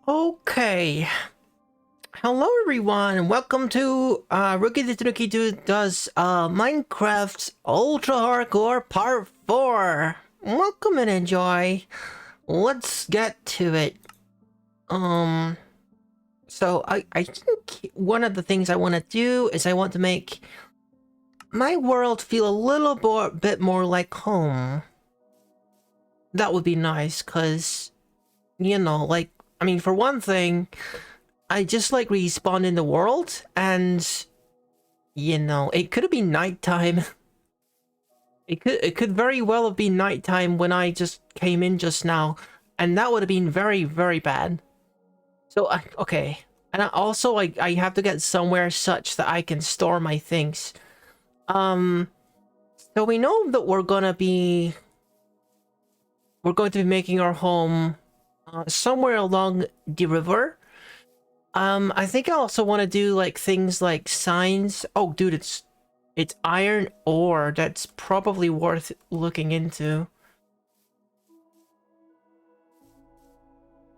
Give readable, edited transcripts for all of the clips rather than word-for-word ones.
Okay. Hello everyone and welcome to Rookie the Tanuki does Minecraft Ultra Hardcore Part 4. Welcome and enjoy. Let's get to it. So I think one of the things I want to do is I want to make my world feel a little bit more like home. That would be nice, cause you know, like, I mean, for one thing, I just like respawned in the world, and you know, it could have been nighttime. It could very well have been nighttime when I just came in just now, and that would have been very, very bad. So okay, and I have to get somewhere such that I can store my things. So we know that we're going to be making our home somewhere along the river. I think I also want to do like things like signs. Oh, dude, it's iron ore. That's probably worth looking into.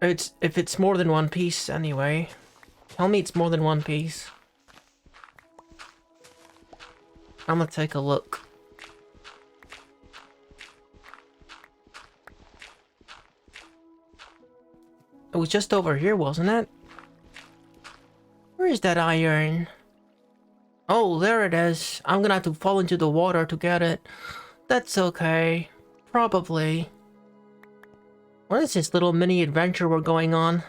If it's more than one piece anyway. Tell me it's more than one piece. I'm gonna take a look. It was just over here, wasn't it? Where is that iron? Oh, there it is. I'm gonna have to fall into the water to get it. That's okay. Probably. What is this little mini adventure we're going on?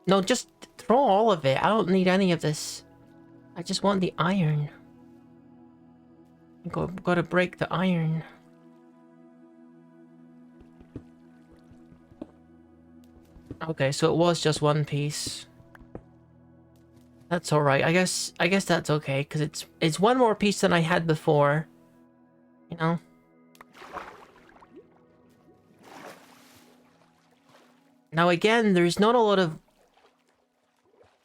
No, just throw all of it. I don't need any of this. I just want the iron. Gotta break the iron. Okay, so it was just one piece. That's alright. I guess that's okay, because it's one more piece than I had before. You know? Now again, there's not a lot of,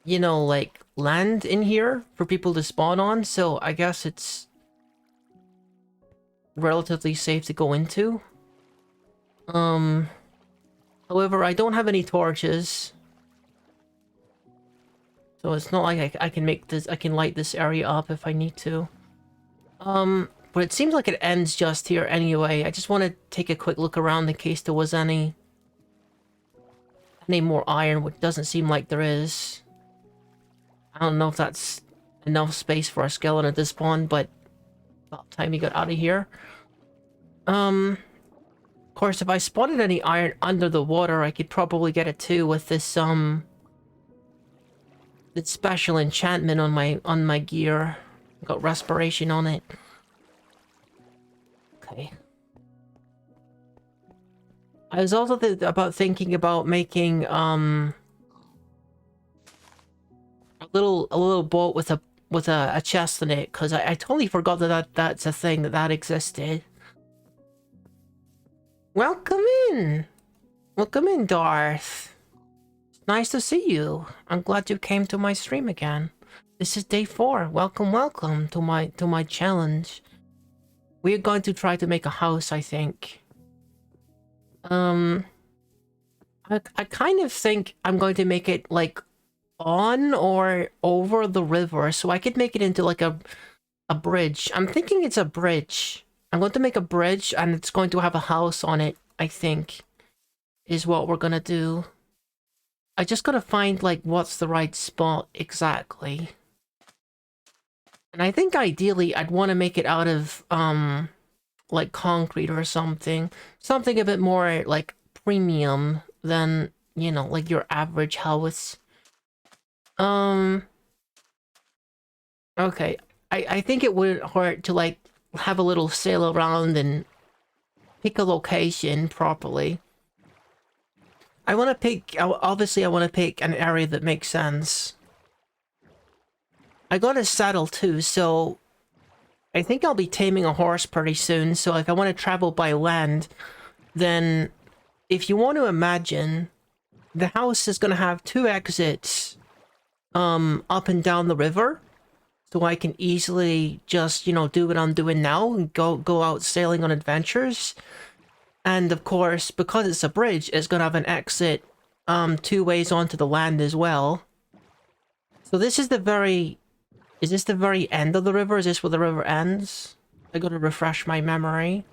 you know, like, land in here for people to spawn on, so I guess it's relatively safe to go into. However, I don't have any torches. So it's not like I can make this, I can light this area up if I need to. But it seems like it ends just here anyway. I just want to take a quick look around in case there was any more iron, which doesn't seem like there is. I don't know if that's enough space for a skeleton to spawn, but about time he got out of here. Of course, if I spotted any iron under the water, I could probably get it too with this, the special enchantment on my gear. Got respiration on it. Okay. I was also thinking about making a little boat with a chest in it, because I totally forgot that's a thing that existed. Welcome in, Darth. Nice to see you. I'm glad you came to my stream again. This is day 4. Welcome to my challenge. We are going to try to make a house, I think. I kind of think I'm going to make it like on or over the river, so I could make it into like a bridge. I'm thinking it's a bridge. I'm going to make a bridge and it's going to have a house on it, I think, is what we're gonna do. I just gotta find like what's the right spot exactly. And I think ideally I'd want to make it out of like concrete or something. Something a bit more like premium than, you know, like your average house. Okay. I think it wouldn't hurt to like have a little sail around and pick a location properly. I want to pick, obviously I want to pick an area that makes sense. I got a saddle too, so I think I'll be taming a horse pretty soon. So if I want to travel by land, then if you want to imagine, the house is going to have 2 exits up and down the river. So I can easily just, you know, do what I'm doing now and go out sailing on adventures. And of course, because it's a bridge, it's going to have an exit two ways onto the land as well. So this is the very... Is this the very end of the river? Is this where the river ends? I gotta refresh my memory.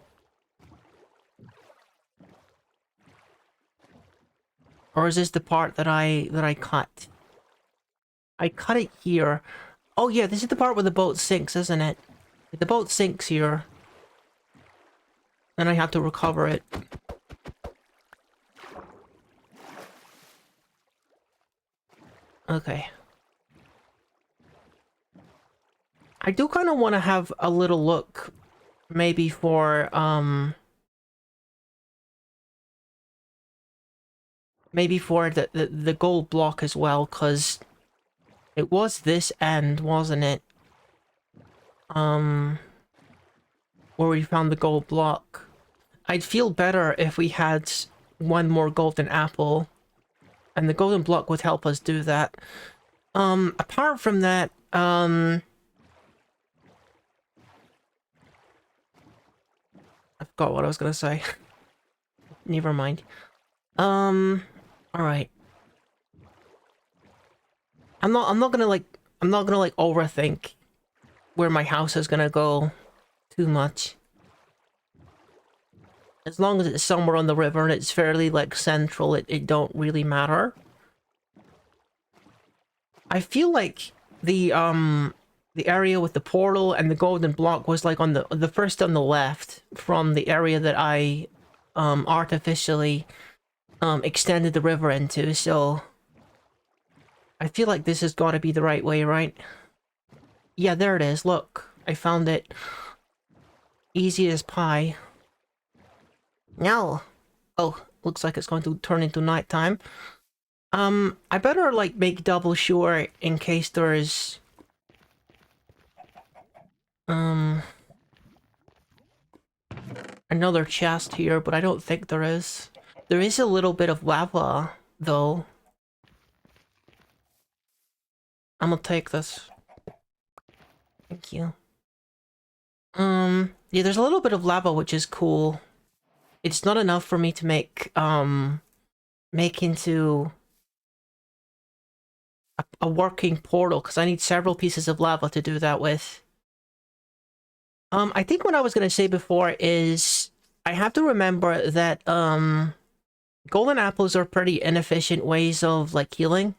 Or is this the part that I cut? I cut it here. Oh yeah, this is the part where the boat sinks, isn't it? If the boat sinks here, then I have to recover it. Okay. I do kind of want to have a little look, maybe for, maybe for the gold block as well, because it was this end, wasn't it? Where we found the gold block. I'd feel better if we had one more golden apple, and the golden block would help us do that. Apart from that, I forgot what I was gonna say. Never mind. Alright. I'm not gonna overthink where my house is gonna go too much. As long as it's somewhere on the river and it's fairly, like, central, it don't really matter. I feel like the area with the portal and the golden block was, like, on the first on the left from the area that I, artificially, extended the river into, so... I feel like this has got to be the right way, right? Yeah, there it is, look. I found it. Easy as pie. No. Oh, looks like it's going to turn into nighttime. I better, like, make double sure in case there's... another chest here, but I don't think there is. There is a little bit of lava, though. I'm gonna take this. Thank you. Yeah, there's a little bit of lava, which is cool. It's not enough for me to make into a working portal, because I need several pieces of lava to do that with. I think what I was gonna say before is I have to remember that golden apples are pretty inefficient ways of, like, healing.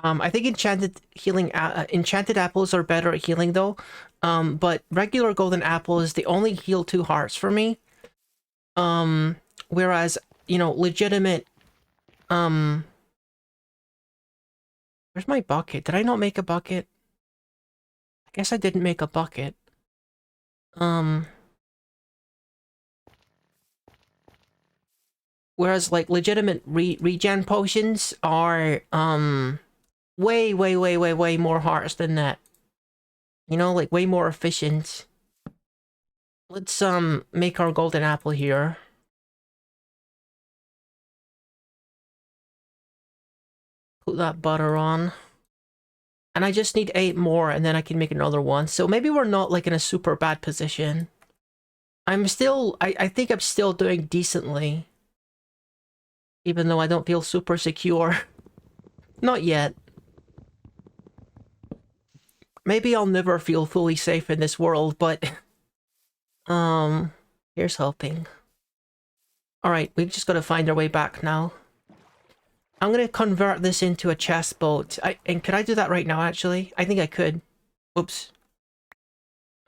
I think enchanted apples are better at healing though. But regular golden apples, they only heal 2 hearts for me. Whereas, you know, legitimate, where's my bucket? Did I not make a bucket? I guess I didn't make a bucket. Whereas, like, legitimate regen potions are, way more hearts than that. You know, like, way more efficient. Let's, make our golden apple here. Put that butter on. And I just need 8 more, and then I can make another one. So maybe we're not, like, in a super bad position. I'm still... I think I'm still doing decently. Even though I don't feel super secure. Not yet. Maybe I'll never feel fully safe in this world, but... here's hoping. Alright, we've just got to find our way back now. I'm gonna convert this into a chest boat. And could I do that right now, actually? I think I could. Oops.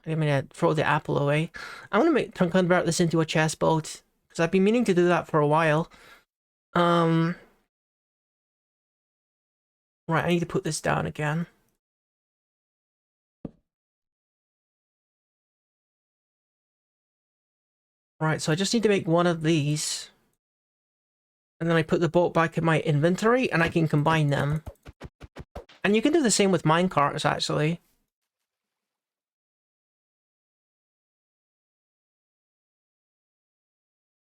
I'm gonna throw the apple away. I'm gonna convert this into a chest boat, because I've been meaning to do that for a while. Right, I need to put this down again. Right, so I just need to make one of these. And then I put the boat back in my inventory, and I can combine them. And you can do the same with minecarts, actually.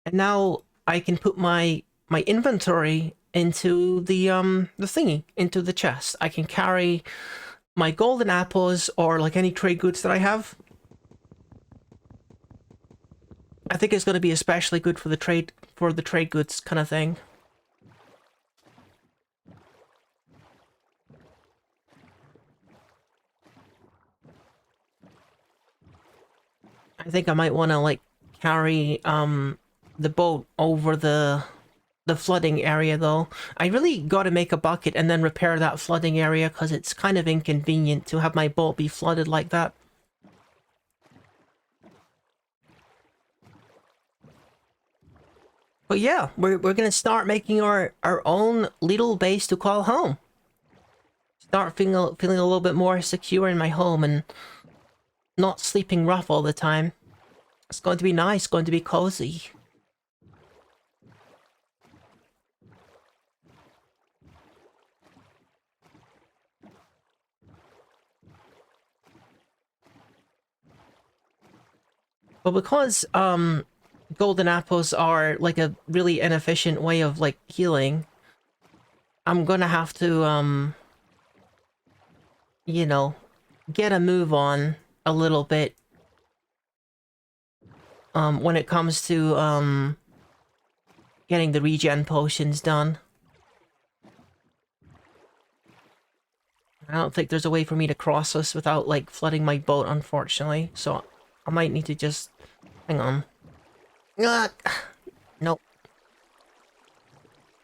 And now I can put my inventory into the thingy, into the chest. I can carry my golden apples or, like, any trade goods that I have. I think it's going to be especially good for the trade goods kind of thing. I think I might want to, like, carry, the boat over the flooding area, though. I really gotta make a bucket and then repair that flooding area, because it's kind of inconvenient to have my boat be flooded like that. But yeah, we're gonna start making our own little base to call home. Start feeling a little bit more secure in my home and not sleeping rough all the time. It's going to be nice, going to be cozy. But because golden apples are like a really inefficient way of like healing, I'm gonna have to you know, get a move on a little bit when it comes to getting the regen potions done. I don't think there's a way for me to cross this without like flooding my boat, unfortunately, so I might need to just hang on. Nope.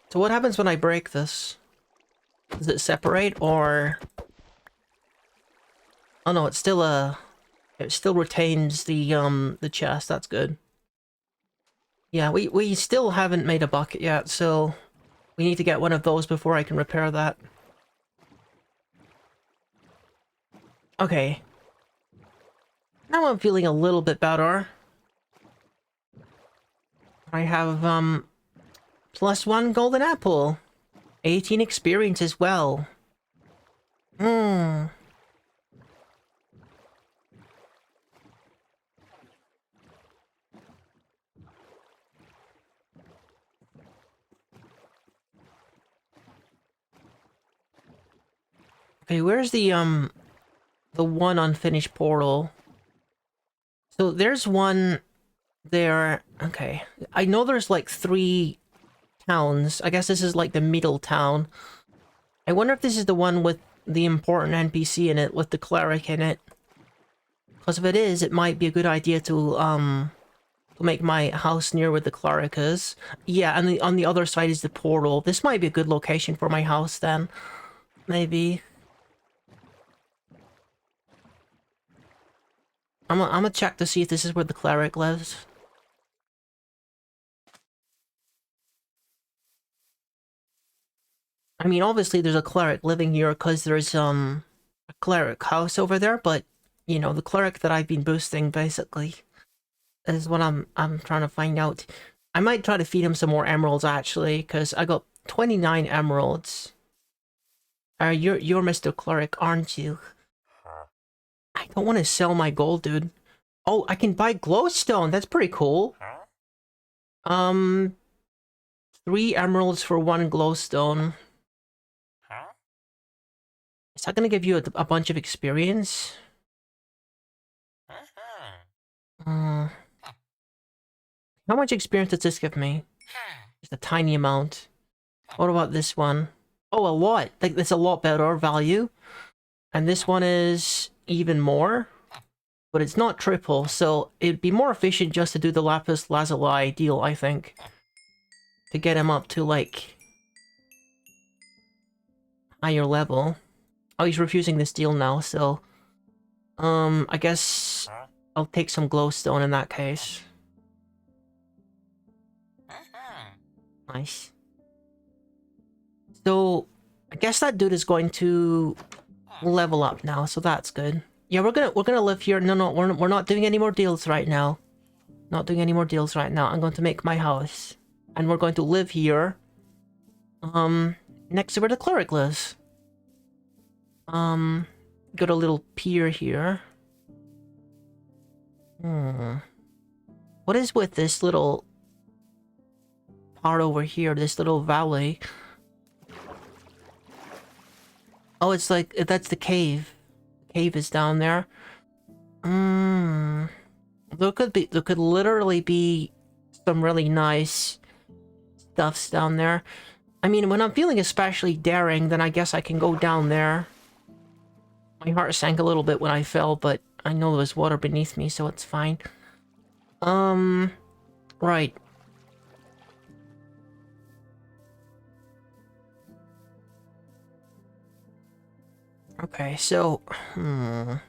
So what happens when I break this? Does it separate, or... Oh no, it's still it still retains the chest. That's good. Yeah, we still haven't made a bucket yet, so we need to get one of those before I can repair that. Okay. Now I'm feeling a little bit better. I have +1 golden apple. 18 experience as well. Okay, where's the one unfinished portal? So there's one there. Okay. I know there's like 3 towns. I guess this is like the middle town. I wonder if this is the one with the important NPC in it, with the cleric in it. Because if it is, it might be a good idea to make my house near where the cleric is. Yeah, and on the other side is the portal. This might be a good location for my house then. Maybe. I'm gonna check to see if this is where the cleric lives. I mean, obviously there's a cleric living here because there's a cleric house over there, but you know, the cleric that I've been boosting basically is what I'm trying to find out. I might try to feed him some more emeralds actually, because I got 29 emeralds. You're Mr. Cleric, aren't you? I don't want to sell my gold, dude. Oh, I can buy glowstone. That's pretty cool. 3 emeralds for 1 glowstone. Is that gonna give you a bunch of experience? How much experience does this give me? Just a tiny amount. What about this one? Oh, a lot. Like, that's a lot better value. And this one is even more. But it's not triple, so it'd be more efficient just to do the Lapis Lazuli deal, I think. To get him up to, like, higher level. Oh, he's refusing this deal now, so... I guess I'll take some glowstone in that case. Nice. So, I guess that dude is going to level up now, so that's good. Yeah, we're gonna live here. No, we're not doing any more deals right now. Not doing any more deals right now. I'm going to make my house. And we're going to live here. Next to where the cleric lives. Got a little pier here. What is with this little part over here, this little valley? Oh, it's like, that's the cave. The cave is down there. There could literally be some really nice stuffs down there. I mean, when I'm feeling especially daring, then I guess I can go down there. My heart sank a little bit when I fell, but I know there was water beneath me, so it's fine. Right. Okay, so, I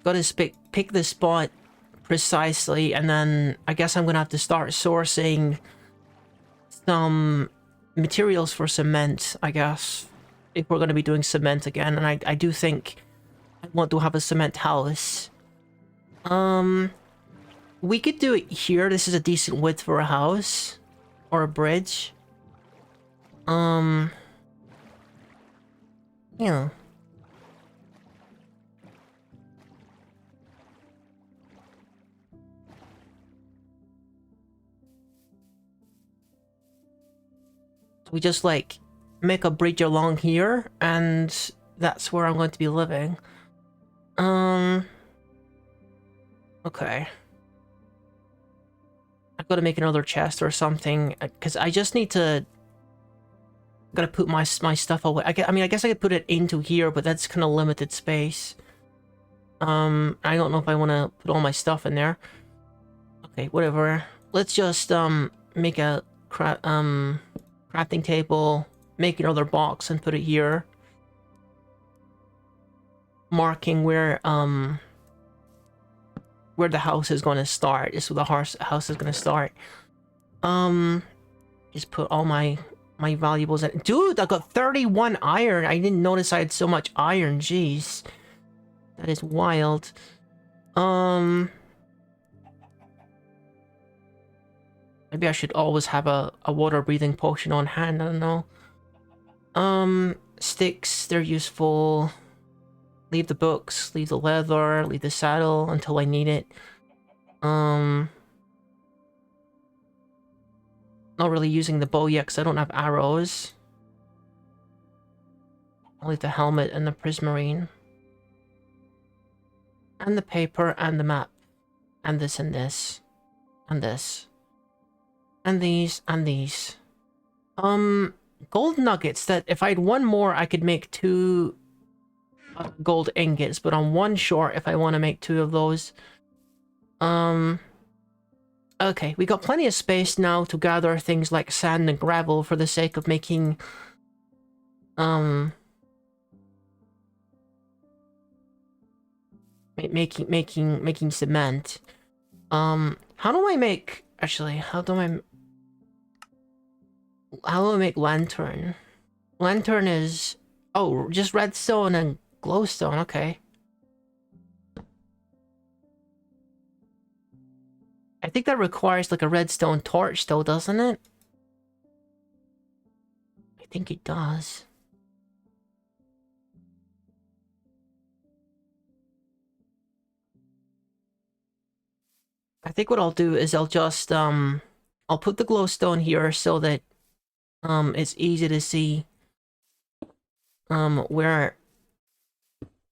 gotta pick the spot precisely, and then I guess I'm gonna have to start sourcing some materials for cement, I guess, if we're gonna be doing cement again, and I do think I want to have a cement house. We could do it here. This is a decent width for a house. Or a bridge. Yeah. We just, like, make a bridge along here, and that's where I'm going to be living. Okay. I've got to make another chest or something, because I just need to... Gotta put my stuff away. I mean, I guess I could put it into here, but that's kind of limited space. I don't know if I want to put all my stuff in there. Okay, whatever. Let's just, make a crafting table, make another box and put it here. Marking where the house is going to start. Is where the house is going to start. Just put all my valuables in. Dude, I got 31 iron. I didn't notice I had so much iron. Jeez. That is wild. Maybe I should always have a water breathing potion on hand. I don't know. Sticks, they're useful. Leave the books, leave the leather, leave the saddle until I need it. Not really using the bow yet because I don't have arrows. I'll leave the helmet and the prismarine. And the paper and the map. And this and this. And this. And these and these. Gold nuggets that if I had one more I could make 2 gold ingots, but I'm 1 short if I want to make 2 of those. Okay, we got plenty of space now to gather things like sand and gravel for the sake of making making cement. How do I make... Actually, how do I make lantern? Lantern is... Oh, just redstone and glowstone, okay. I think that requires like a redstone torch though, doesn't it? I think it does. I think what I'll do is I'll just, I'll put the glowstone here so that, it's easy to see, where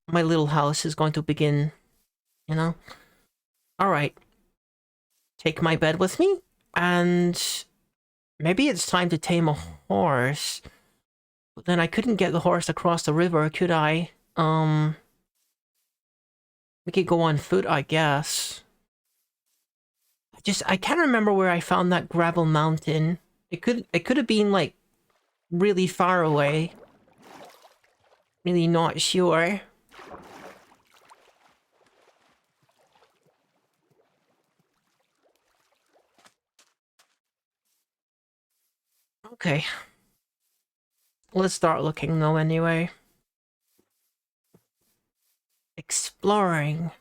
my little house is going to begin, you know? Alright. Take my bed with me, and maybe it's time to tame a horse. But then I couldn't get the horse across the river, could I? We could go on foot, I guess. I can't remember where I found that gravel mountain. It could have been like really far away. Really not sure. Okay. Let's start looking though anyway. Exploring.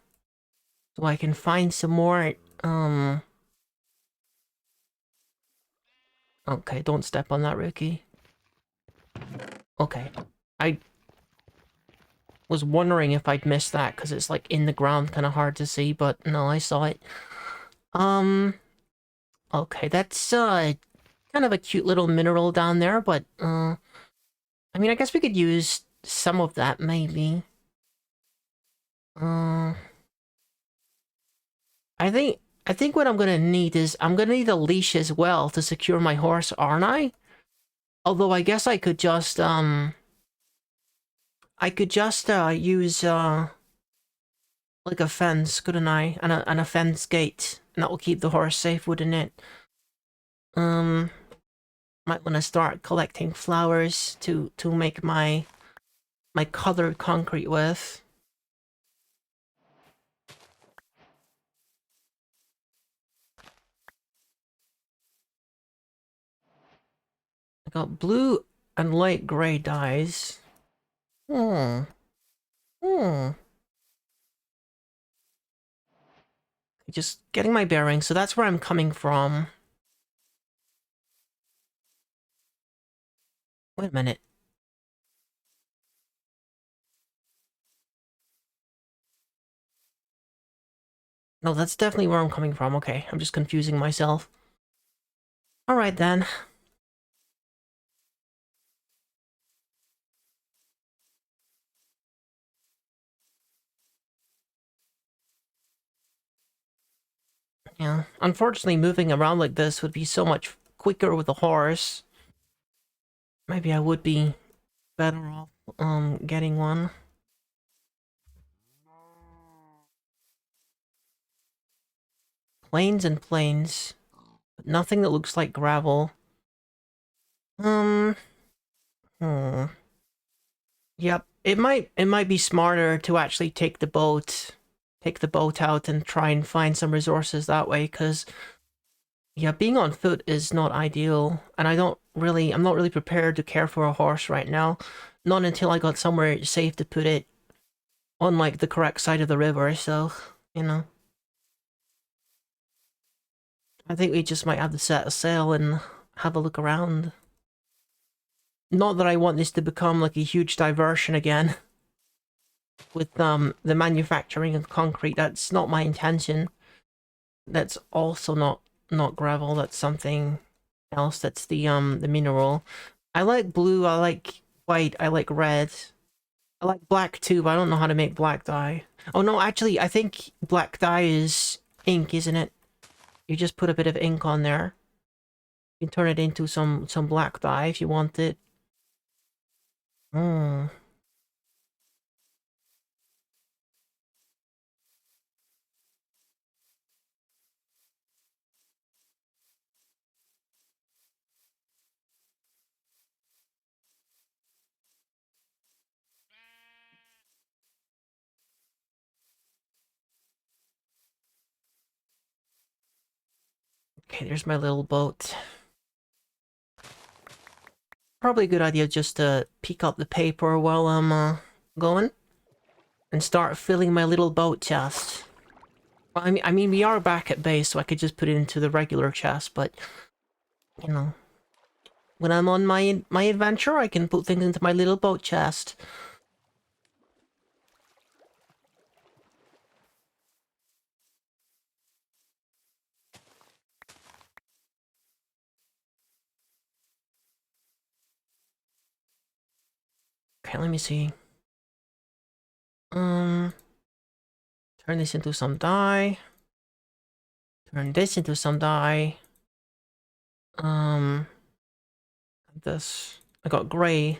So I can find some more, Okay, don't step on that, Ricky. Okay. I was wondering if I'd missed that, because it's like in the ground, kind of hard to see, but no, I saw it. Okay, that's, kind of a cute little mineral down there, but, I mean, I guess we could use some of that, maybe. I think what I'm gonna need is, I'm gonna need a leash as well to secure my horse, aren't I? Although I guess I could just, use, like a fence, couldn't I? And a fence gate. And that will keep the horse safe, wouldn't it? Might want to start collecting flowers to make my colored concrete with. I got blue and light gray dyes. Hmm. Hmm. Just getting my bearings. So that's where I'm coming from. Wait a minute. No, that's definitely where I'm coming from. Okay, I'm just confusing myself. Alright then. Yeah. Unfortunately, moving around like this would be so much quicker with a horse. Maybe I would be better off, getting one. Plains and plains. But nothing that looks like gravel. Um, hmm. Yep. It might be smarter to actually take the boat out and try and find some resources that way, because yeah, being on foot is not ideal, and I'm not really prepared to care for a horse right now. Not until I got somewhere safe to put it on, like, the correct side of the river, so, you know. I think we just might have to set a sail and have a look around. Not that I want this to become like a huge diversion again with the manufacturing of concrete. That's not my intention. That's also not gravel. That's something else. That's the mineral. I like blue. I like white. I like red. I like black too, but I don't know how to make black dye. Oh no, actually, I think black dye is ink, isn't it? You just put a bit of ink on there. You can turn it into some black dye if you want it. Hmm. Okay, there's my little boat. Probably a good idea just to pick up the paper while I'm going and start filling my little boat chest. Well, I mean, we are back at base, so I could just put it into the regular chest. But you know, when I'm on my adventure, I can put things into my little boat chest. Okay, let me see. Um, turn this into some dye. Turn this into some dye. Um, this. I got gray.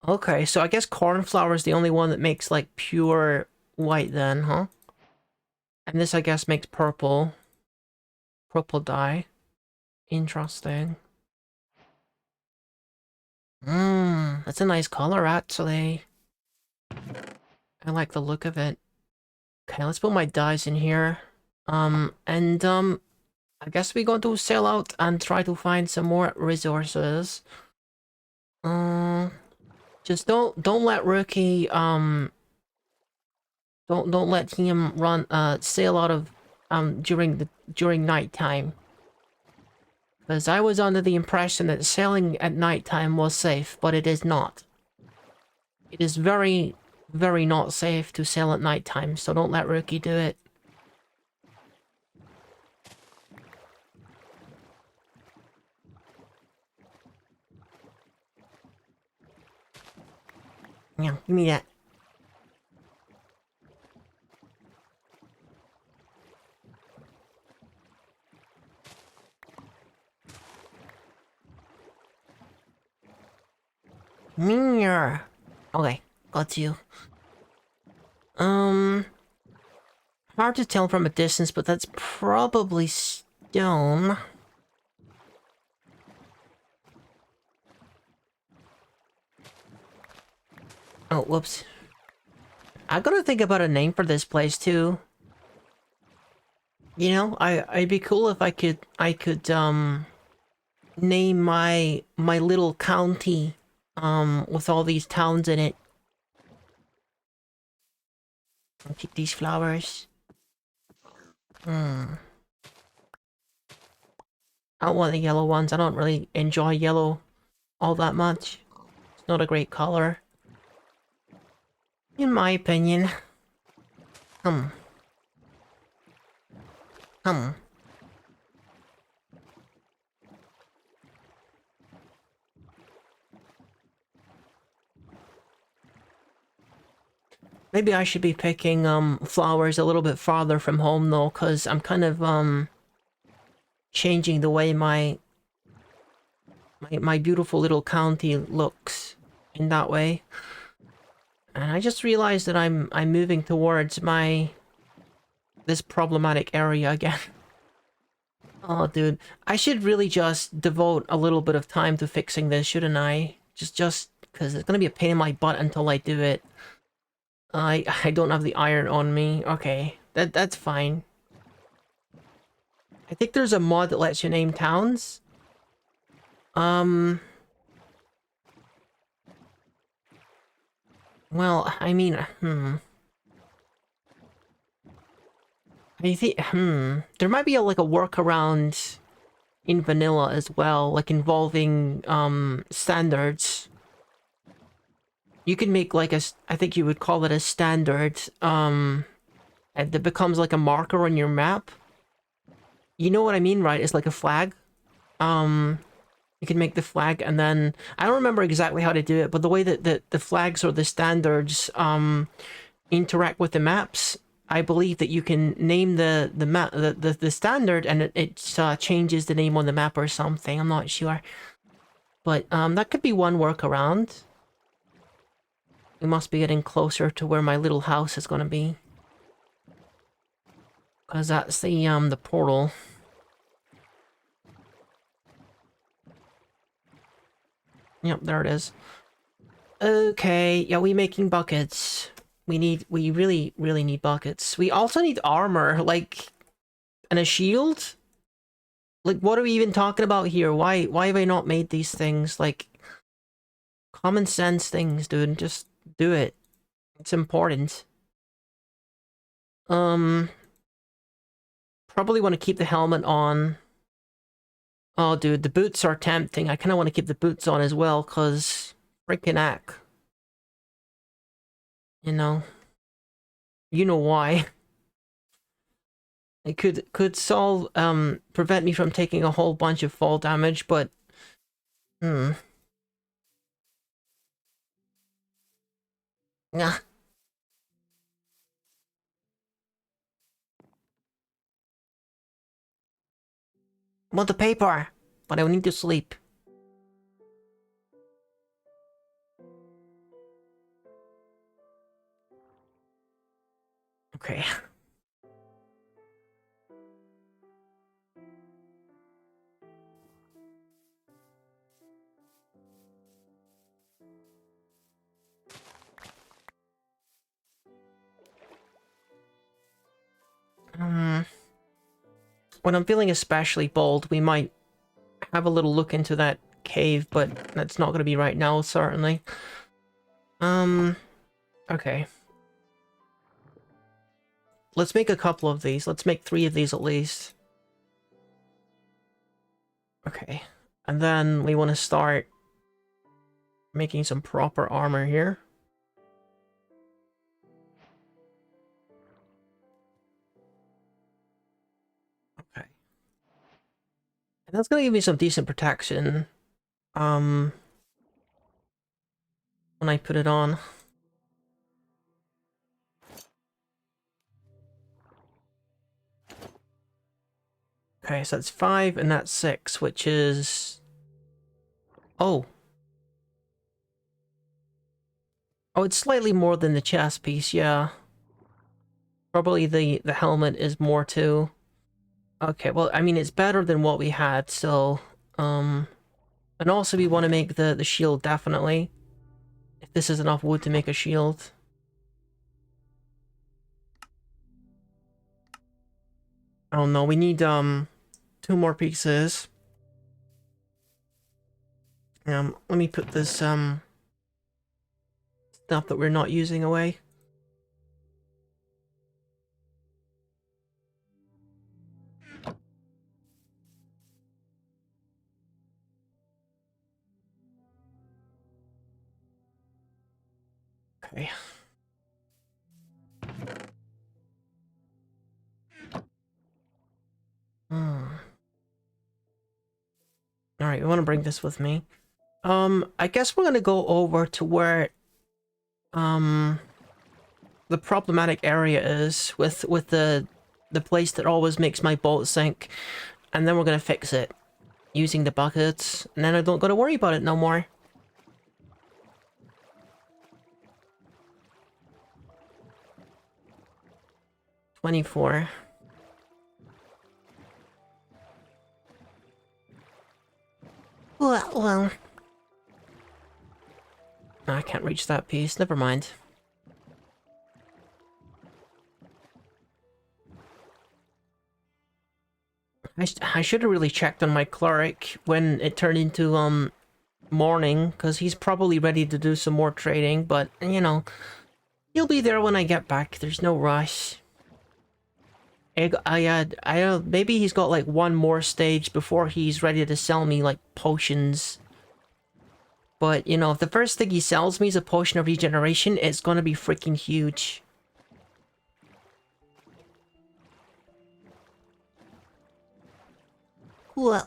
Okay, so I guess cornflower is the only one that makes, like, pure white then, huh? And this, I guess, makes purple. Purple dye. Interesting. That's a nice color, actually. I like the look of it. Okay, let's put my dyes in here. I guess we're going to sail out and try to find some more resources. Um, just don't let Rookie, don't let him run, sail out of, during nighttime. Because I was under the impression that sailing at nighttime was safe, but it is not. It is very, very not safe to sail at nighttime, so don't let Rookie do it. Yeah, give me that. Meow. Okay, got you. Um, hard to tell from a distance, but that's probably stone. Oh, whoops. I gotta think about a name for this place too. You know, I'd be cool if I could name my little county with all these towns in it. I'll keep these flowers. Hmm. I don't want the yellow ones. I don't really enjoy yellow all that much. It's not a great color. In my opinion. Hmm. Hmm. Maybe I should be picking flowers a little bit farther from home though, cause I'm kind of changing the way my beautiful little county looks in that way. And I just realized that I'm moving towards this problematic area again. Oh, dude. I should really just devote a little bit of time to fixing this, shouldn't I? Just because it's gonna be a pain in my butt until I do it. I don't have the iron on me. Okay, that's fine. I think there's a mod that lets you name towns. Um, well, I mean, I think, there might be like a workaround in vanilla as well, like involving, standards. You can make like I think you would call it a standard, and that becomes like a marker on your map. You know what I mean, right? It's like a flag. Um, you can make the flag and then I don't remember exactly how to do it, but the way that the flags or the standards interact with the maps, I believe that you can name the map the standard and it changes the name on the map or something. I'm not sure. But that could be one workaround. We must be getting closer to where my little house is gonna be. Cause that's the portal. Yep, there it is. Okay, yeah, we making buckets. We really, really need buckets. We also need armor, like, and a shield? Like, what are we even talking about here? Why have I not made these things? Like, common sense things, dude. Just do it. It's important. Um, probably want to keep the helmet on. Oh, dude, the boots are tempting. I kind of want to keep the boots on as well, because freaking heck. You know? You know why. It could solve, prevent me from taking a whole bunch of fall damage, but... Hmm. Nah. I want the paper, but I need to sleep. Okay. Um, when I'm feeling especially bold, we might have a little look into that cave, but that's not going to be right now, certainly. Okay. Let's make a couple of these. Let's make 3 of these at least. Okay. And then we want to start making some proper armor here. Okay. And that's going to give me some decent protection. When I put it on. Okay, so that's 5 and that's 6, which is... Oh. Oh, it's slightly more than the chest piece, yeah. Probably the helmet is more too. Okay, well, I mean, it's better than what we had, so, and also we want to make the shield, definitely. If this is enough wood to make a shield. I don't know, we need, 2 more pieces. Let me put this, stuff that we're not using away. Okay. Alright, I want to bring this with me. I guess we're gonna go over to where, the problematic area is with the place that always makes my boat sink. And then we're gonna fix it. Using the buckets. And then I don't gotta worry about it no more. $24. Well. I can't reach that piece. Never mind. I should have really checked on my cleric when it turned into, morning, because he's probably ready to do some more trading, but, you know, he'll be there when I get back. There's no rush. Maybe he's got like one more stage before he's ready to sell me like potions. But, you know, if the first thing he sells me is a potion of regeneration, it's gonna be freaking huge. Well,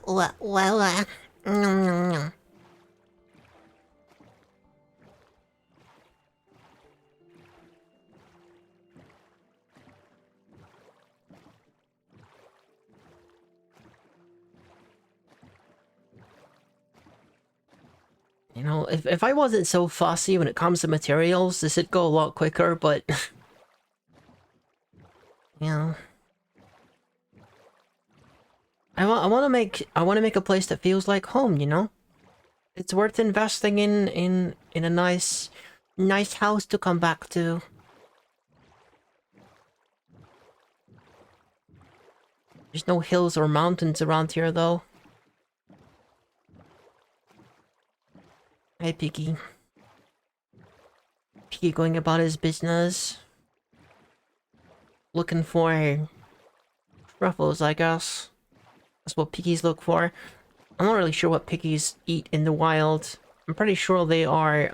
you know, if I wasn't so fussy when it comes to materials, this would go a lot quicker, but... you know... I want to make a place that feels like home, you know? It's worth investing in a nice house to come back to. There's no hills or mountains around here, though. Hey, Piggy. Piggy going about his business. Looking for truffles, I guess. That's what piggies look for. I'm not really sure what piggies eat in the wild. I'm pretty sure they are,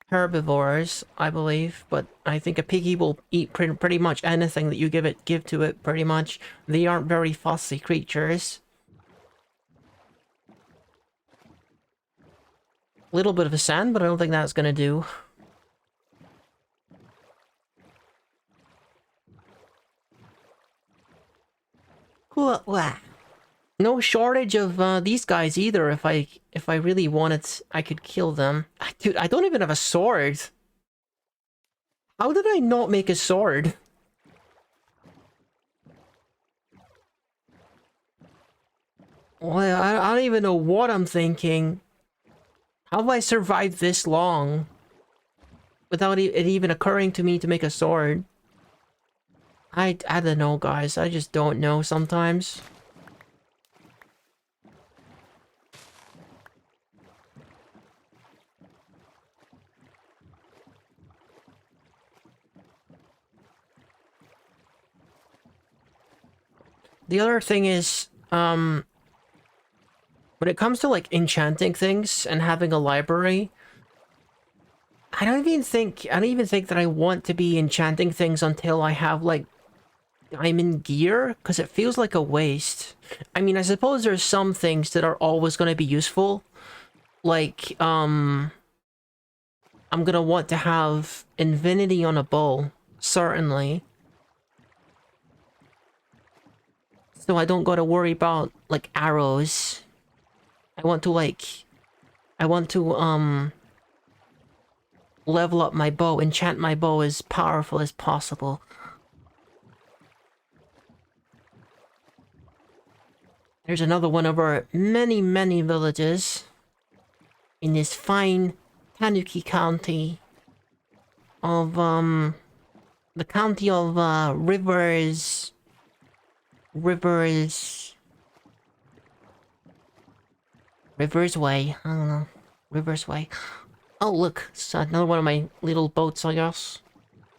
herbivores, I believe. But I think a piggy will eat pretty much anything that you give to it, pretty much. They aren't very fussy creatures. Little bit of a sand, but I don't think that's gonna do. No shortage of these guys either. If I really wanted, I could kill them. Dude, I don't even have a sword. How did I not make a sword? Well, I don't even know what I'm thinking. How have I survived this long without it even occurring to me to make a sword? I don't know, guys. I just don't know sometimes. The other thing is, when it comes to, like, enchanting things and having a library, I don't even think that I want to be enchanting things until I have, like, diamond gear, because it feels like a waste. I mean, I suppose there's some things that are always going to be useful. Like, I'm gonna want to have infinity on a bow, certainly. So I don't gotta worry about, like, arrows. I want to, level up my bow, enchant my bow as powerful as possible. Here's another one of our many, many villages in this fine Tanuki County of, the county of, Rivers... Rivers Way. I don't know. Rivers Way. Oh, look. It's another one of my little boats, I guess.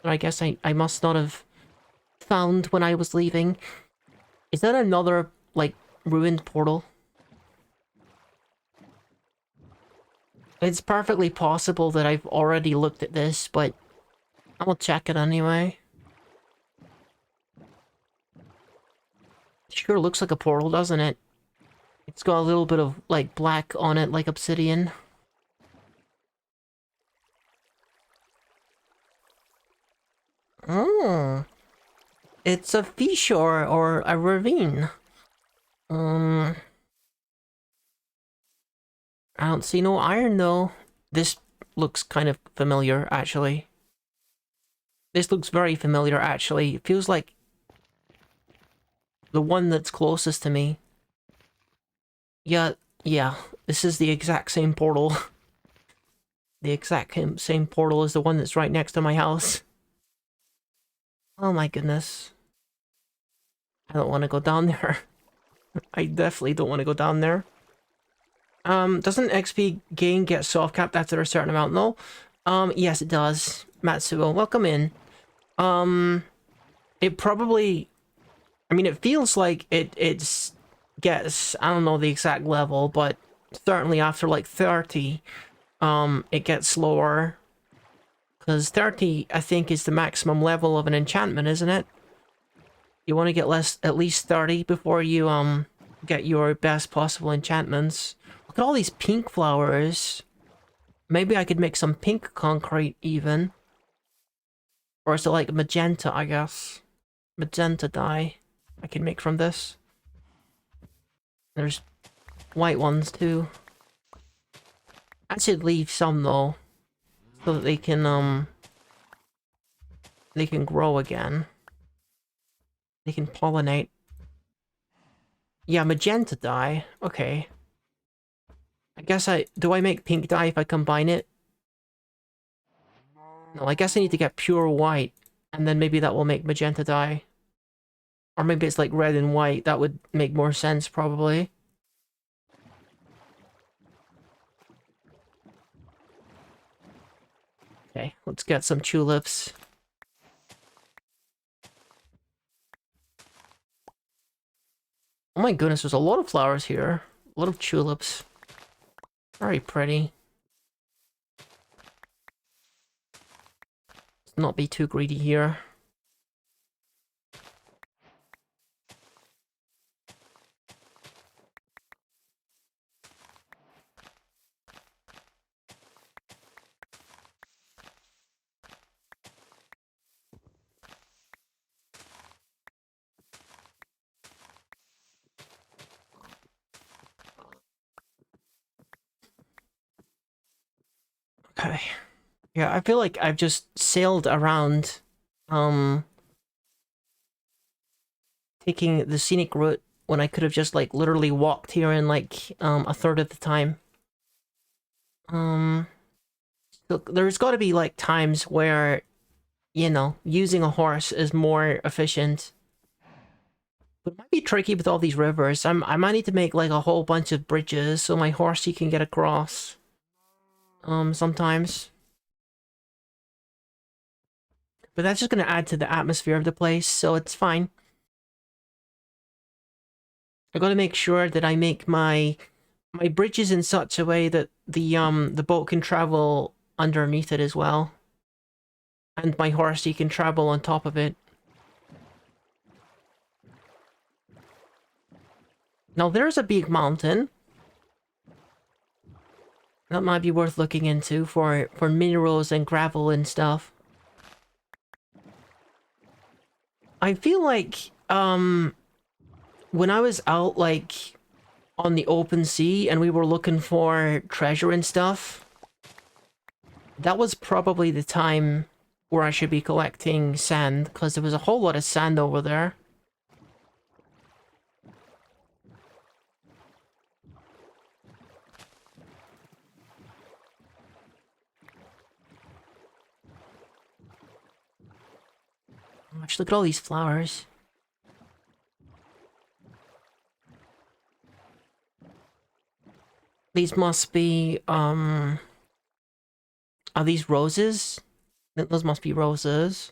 That I guess I must not have found when I was leaving. Is that another, like, ruined portal? It's perfectly possible that I've already looked at this, but I'll check it anyway. Sure looks like a portal, doesn't it? It's got a little bit of, like, black on it, like obsidian. Oh. It's a fissure or a ravine. I don't see no iron, though. This looks kind of familiar, actually. This looks very familiar, actually. It feels like the one that's closest to me. Yeah, this is the exact same portal. The exact same portal as the one that's right next to my house. Oh my goodness. I don't want to go down there. I definitely don't want to go down there. Doesn't XP gain get soft capped after a certain amount? No. Yes it does. Matsuo, welcome in. It probably... I mean, it feels like it gets... I don't know the exact level, but certainly after like 30, it gets slower. Because 30, I think, is the maximum level of an enchantment, isn't it? You want to get at least 30 before you, get your best possible enchantments. Look at all these pink flowers. Maybe I could make some pink concrete, even. Or is it like magenta, I guess? Magenta dye I can make from this. There's white ones, too. I should leave some, though. So that they can grow again. They can pollinate. Yeah, magenta dye. Okay. I guess do I make pink dye if I combine it? No, I guess I need to get pure white. And then maybe that will make magenta dye. Or maybe it's like red and white. That would make more sense, probably. Okay, let's get some tulips. Oh my goodness, there's a lot of flowers here. A lot of tulips. Very pretty. Let's not be too greedy here. Okay. Yeah, I feel like I've just sailed around, taking the scenic route when I could have just, like, literally walked here in, like, a third of the time. Look, there's gotta be, like, times where, you know, using a horse is more efficient. But it might be tricky with all these rivers. I might need to make, like, a whole bunch of bridges so my horsey can get across. Sometimes. But that's just gonna add to the atmosphere of the place, so it's fine. I gotta make sure that I make my bridges in such a way that the boat can travel underneath it as well. And my horsey can travel on top of it. Now there's a big mountain. That might be worth looking into for minerals and gravel and stuff. I feel like, when I was out, like, on the open sea and we were looking for treasure and stuff, that was probably the time where I should be collecting sand, because there was a whole lot of sand over there. Gosh, look at all these flowers. These must be, are these roses? Those must be roses.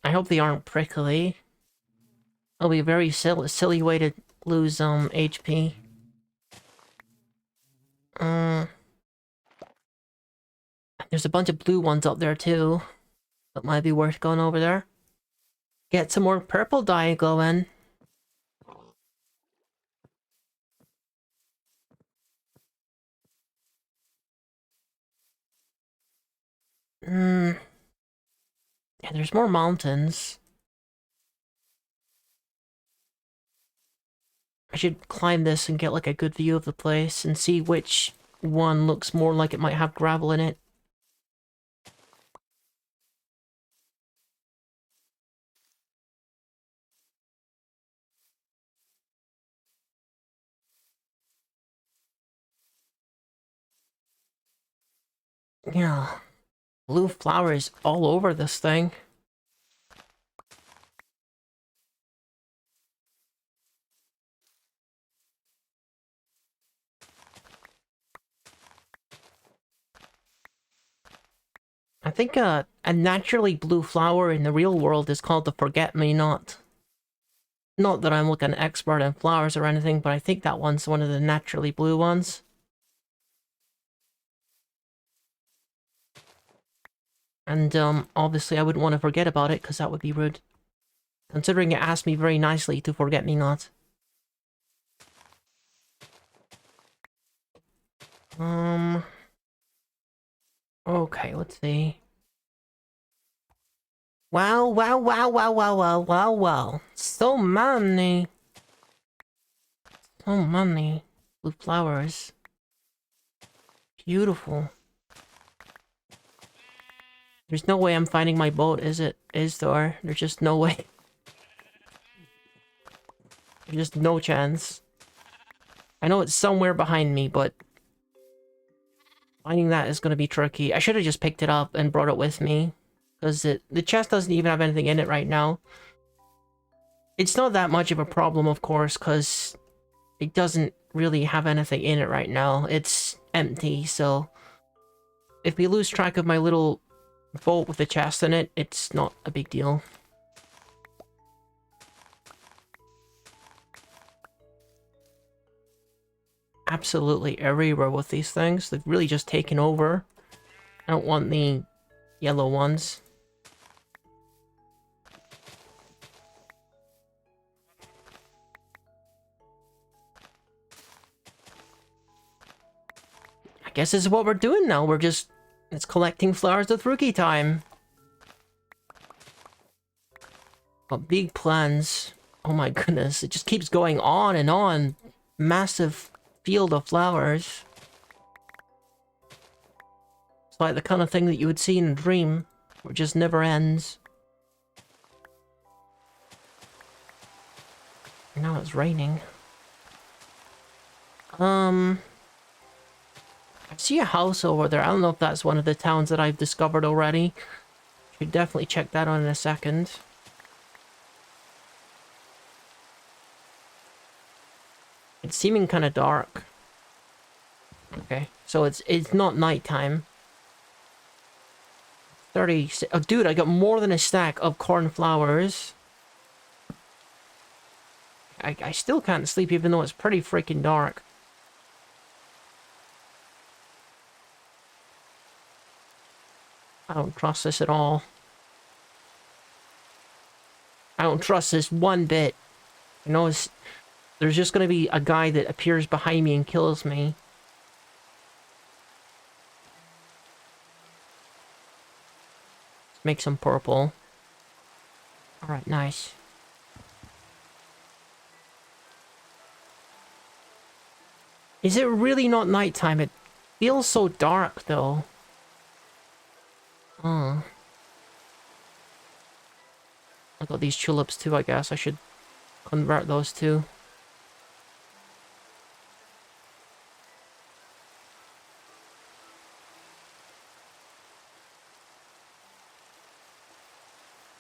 I hope they aren't prickly. It'll be a very silly way to lose, HP. There's a bunch of blue ones up there, too. That might be worth going over there. Get some more purple dye going. Yeah, there's more mountains. I should climb this and get like a good view of the place and see which one looks more like it might have gravel in it. Yeah, blue flowers all over this thing. I think a naturally blue flower in the real world is called the forget-me-not. Not that I'm like an expert in flowers or anything, but I think that one's one of the naturally blue ones. And, obviously I wouldn't want to forget about it, because that would be rude. Considering it asked me very nicely to forget me not. Okay, let's see. Wow, wow, wow, wow, wow, wow, wow, wow. So many. So many blue flowers. Beautiful. There's no way I'm finding my boat, is it? Is there? There's just no way. There's just no chance. I know it's somewhere behind me, but finding that is going to be tricky. I should have just picked it up and brought it with me. Because the chest doesn't even have anything in it right now. It's not that much of a problem, of course, because it doesn't really have anything in it right now. It's empty, so if we lose track of my little boat with the chest in it, it's not a big deal. Absolutely everywhere with these things. They've really just taken over. I don't want the yellow ones. I guess this is what we're doing now. It's collecting flowers with Rookie time. But big plans. Oh my goodness, it just keeps going on and on. Massive field of flowers. It's like the kind of thing that you would see in a dream, where it just never ends. Now it's raining. I see a house over there. I don't know if that's one of the towns that I've discovered already. Should definitely check that out in a second. It's seeming kind of dark. Okay, so it's not nighttime. 30... Oh, dude, I got more than a stack of cornflowers. I still can't sleep even though it's pretty freaking dark. I don't trust this at all. I don't trust this one bit. You know, there's just gonna be a guy that appears behind me and kills me. Let's make some purple. Alright, nice. Is it really not nighttime? It feels so dark, though. I got these tulips too, I guess. I should convert those too.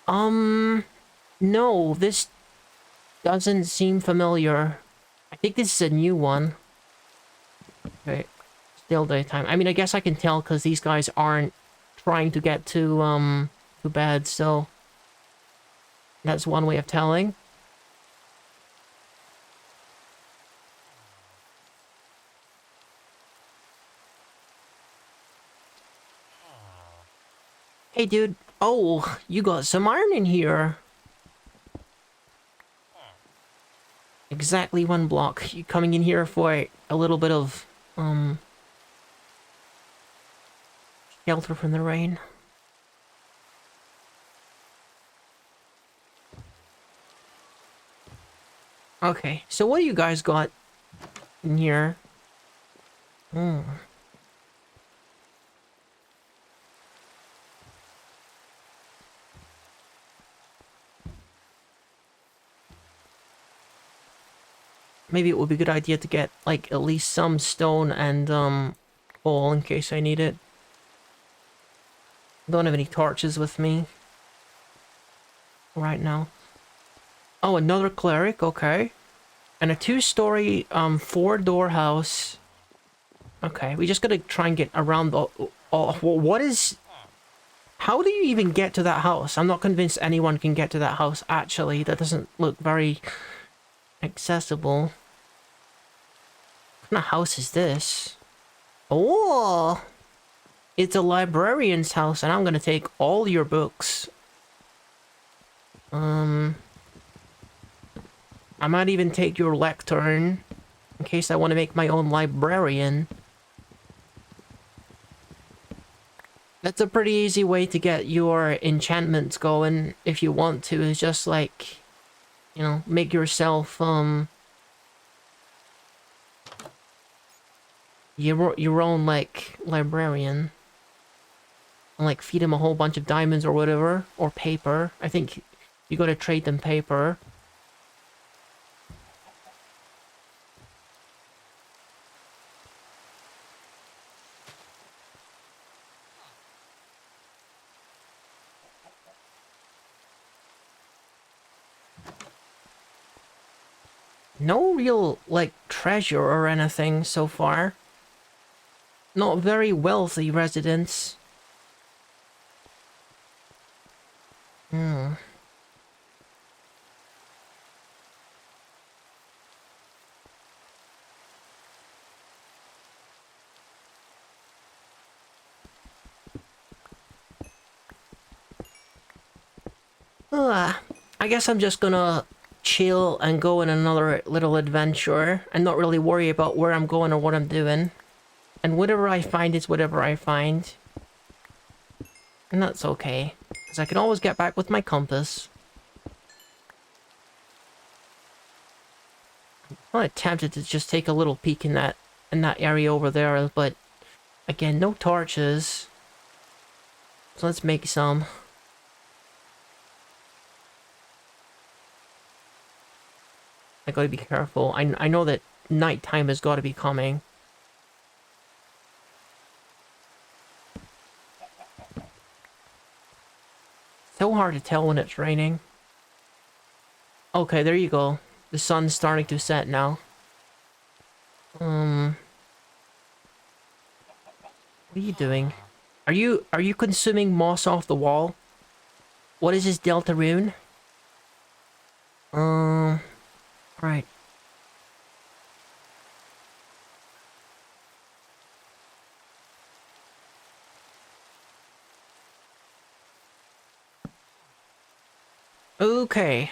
No, this doesn't seem familiar. I think this is a new one. Okay, still daytime. I mean, I guess I can tell because these guys aren't trying to get to bed, so that's one way of telling. Hey, dude. Oh, you got some iron in here. Exactly one block. You coming in here for a little bit of, shelter from the rain. Okay, so what do you guys got in here? Hmm. Maybe it would be a good idea to get, like, at least some stone and, coal in case I need it. Don't have any torches with me right now. Oh, another cleric, okay. And a two-story, four-door house. Okay, we just gotta try and get around the... Oh, what is... How do you even get to that house? I'm not convinced anyone can get to that house, actually. That doesn't look very accessible. What kind of house is this? Oh! It's a librarian's house, and I'm gonna take all your books. I might even take your lectern, in case I want to make my own librarian. That's a pretty easy way to get your enchantments going, if you want to, is just like, you know, make yourself, your own, like, librarian. And, like, feed him a whole bunch of diamonds or whatever, or paper. I think you gotta trade them paper. No real, like, treasure or anything so far. Not very wealthy residents. Hmm. Ugh. I guess I'm just gonna chill and go on another little adventure and not really worry about where I'm going or what I'm doing. And whatever I find is whatever I find. And that's okay. Because I can always get back with my compass. I'm tempted to just take a little peek in that area over there, but again, no torches. So let's make some. I gotta be careful. I know that nighttime has got to be coming. So hard to tell when it's raining. Okay, there you go. The sun's starting to set now. What are you doing? Are you consuming moss off the wall? What is this Delta rune? Right. Okay.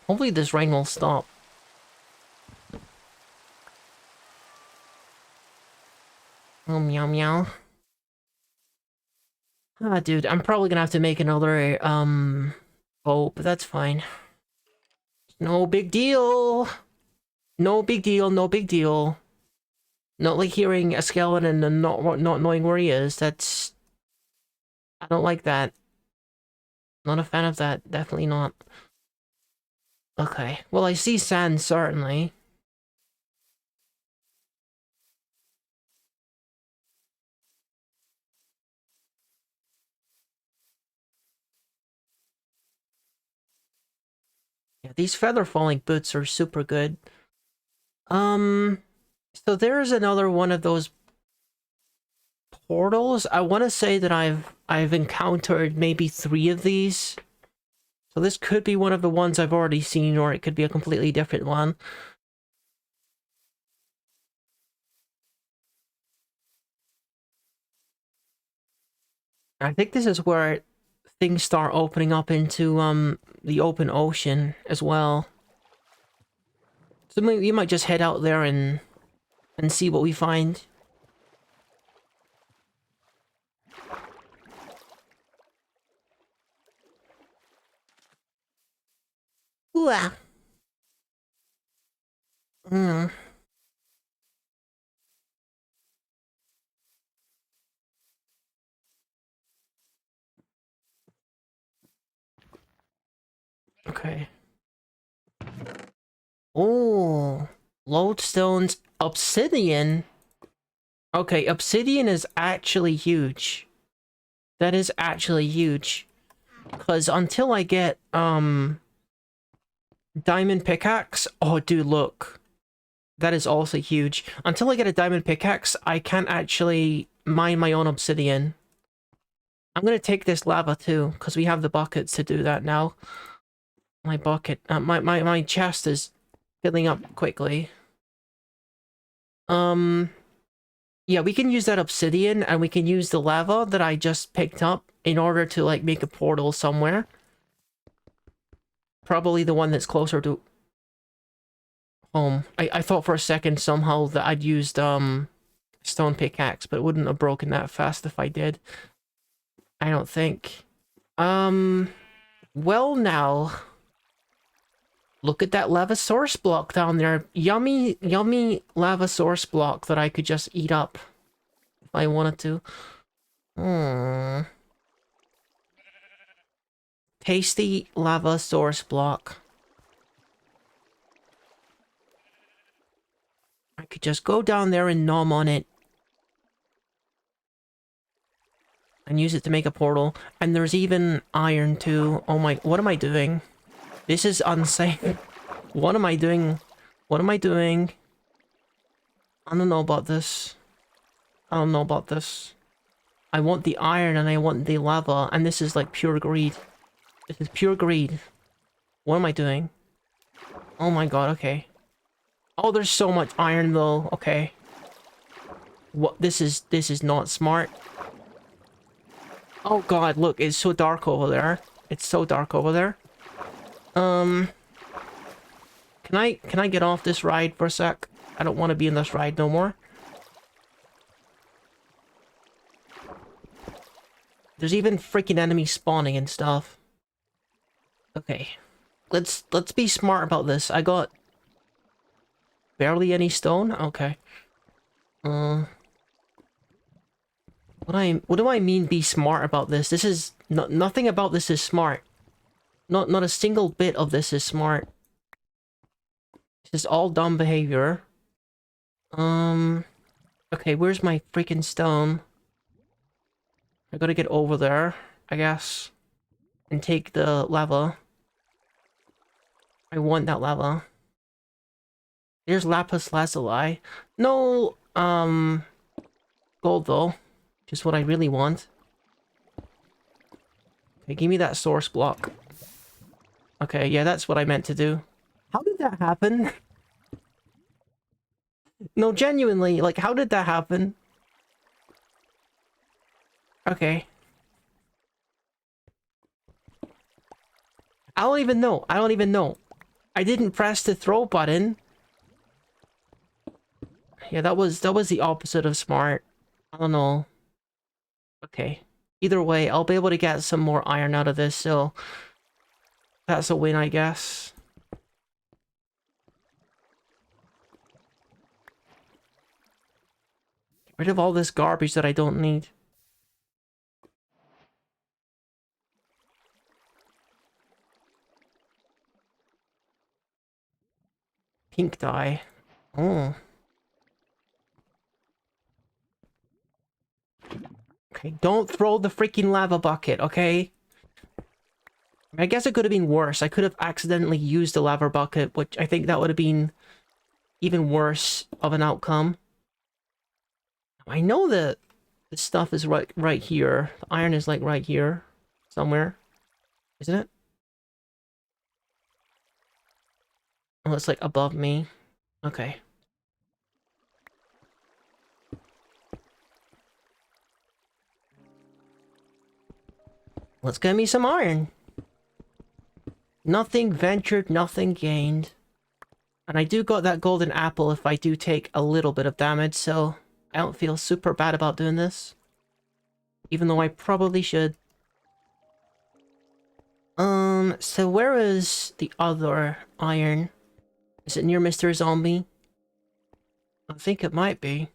Hopefully this rain will stop. Oh, meow meow. Ah, dude, I'm probably gonna have to make another, oh, but that's fine. No big deal! No big deal, no big deal. Not like hearing a skeleton and not knowing where he is. That's... I don't like that. Not a fan of that. Definitely not. Okay. Well, I see sand, certainly. Yeah, these feather falling boots are super good. So there's another one of those portals. I want to say that I've encountered maybe 3 of these. So this could be one of the ones I've already seen, or it could be a completely different one. I think this is where things start opening up into the open ocean as well. So maybe you might just head out there and see what we find. Ooh, ah. Hmm. Okay. Oh, lodestones, obsidian. Okay, obsidian is actually huge. That is actually huge. Because until I get, diamond pickaxe... Oh, dude, look. That is also huge. Until I get a diamond pickaxe, I can't actually mine my own obsidian. I'm gonna take this lava too, because we have the buckets to do that now. My bucket... my chest is filling up quickly. Yeah, we can use that obsidian, and we can use the lava that I just picked up in order to, like, make a portal somewhere. Probably the one that's closer to home. I thought for a second somehow that I'd used, stone pickaxe, but it wouldn't have broken that fast if I did. I don't think. Well now. Look at that lava source block down there. Yummy, yummy lava source block that I could just eat up if I wanted to. Hmm. Tasty lava source block. I could just go down there and nom on it. And use it to make a portal. And there's even iron too. Oh my, what am I doing? This is unsafe. What am I doing? What am I doing? I don't know about this. I don't know about this. I want the iron and I want the lava, and this is like pure greed. This is pure greed. What am I doing? Oh my god, okay. Oh, there's so much iron though, okay. What, this is not smart. Oh god, look, it's so dark over there. It's so dark over there. Can I get off this ride for a sec? I don't want to be in this ride no more. There's even freaking enemies spawning and stuff. Okay. Let's be smart about this. I got barely any stone? Okay. What do I mean be smart about this? This is nothing about this is smart. Not a single bit of this is smart. This is all dumb behavior. Okay, where's my freaking stone? I gotta get over there, I guess. And take the lava. I want that lava. There's lapis lazuli. No, gold though. Just what I really want. Okay, give me that source block. Okay, yeah, that's what I meant to do. How did that happen? No, genuinely, like, how did that happen? Okay. I don't even know. I don't even know. I didn't press the throw button. Yeah, that was the opposite of smart. I don't know. Okay. Either way, I'll be able to get some more iron out of this, so that's a win, I guess. Get rid of all this garbage that I don't need. Pink dye. Oh. Okay, don't throw the freaking lava bucket, okay? I guess it could have been worse. I could have accidentally used the lava bucket, which I think that would have been even worse of an outcome. I know that the stuff is right here. The iron is like right here somewhere, isn't it? Oh, it's like above me. Okay. Let's get me some iron. Nothing ventured, nothing gained. And I do got that golden apple if I do take a little bit of damage, so I don't feel super bad about doing this. Even though I probably should. So where is the other iron? Is it near Mr. Zombie? I think it might be.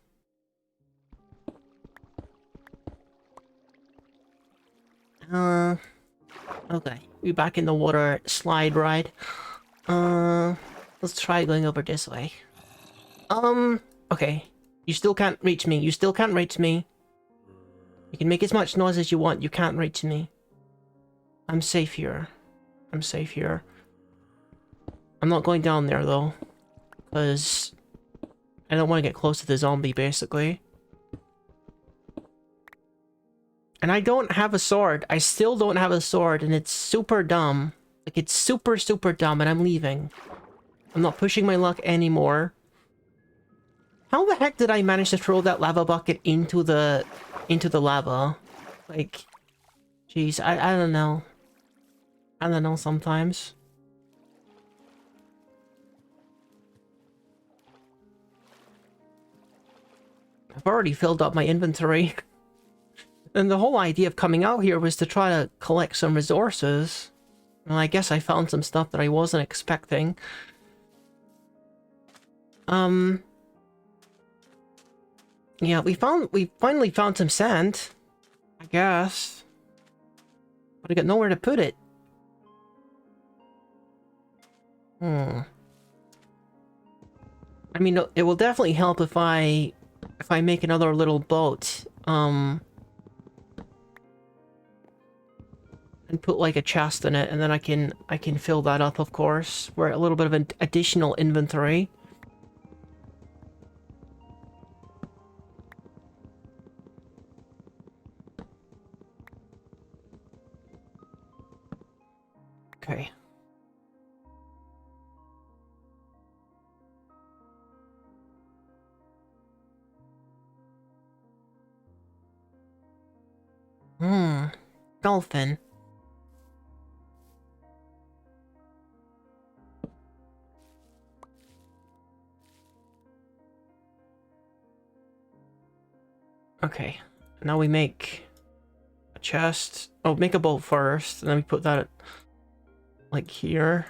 Okay. We're back in the water slide ride. Let's try going over this way. Okay. You still can't reach me. You still can't reach me. You can make as much noise as you want. You can't reach me. I'm safe here. I'm safe here. I'm not going down there, though. Because I don't want to get close to the zombie, basically. And I don't have a sword. I still don't have a sword, and it's super dumb. Like, it's super, super dumb, and I'm leaving. I'm not pushing my luck anymore. How the heck did I manage to throw that lava bucket into the lava? Like, jeez, I don't know. I don't know sometimes. I've already filled up my inventory. And the whole idea of coming out here was to try to collect some resources. And I guess I found some stuff that I wasn't expecting. Yeah, we finally found some sand. I guess. But I got nowhere to put it. I mean, it will definitely help if I make another little boat. And put like a chest in it, and then I can fill that up, of course. We're a little bit of an additional inventory. Okay. Dolphin. Okay. Now we make a chest. Oh, make a boat first, and then we put that like here.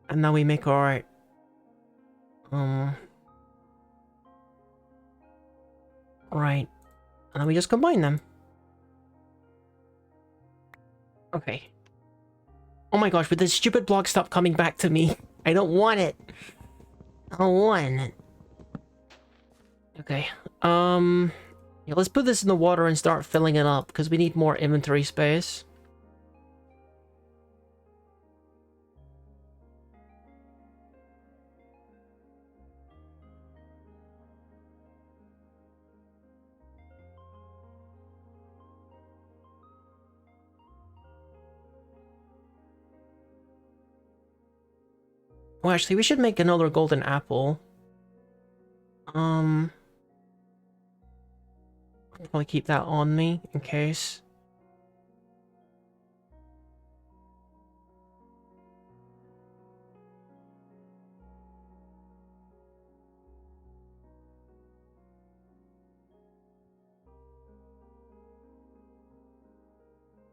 And now we make our right. And then we just combine them. Okay. Oh my gosh, but this stupid block stop coming back to me. I don't want it. I don't want it. Okay. Yeah, let's put this in the water and start filling it up, because we need more inventory space. Well, actually, we should make another golden apple. I'll probably keep that on me, in case.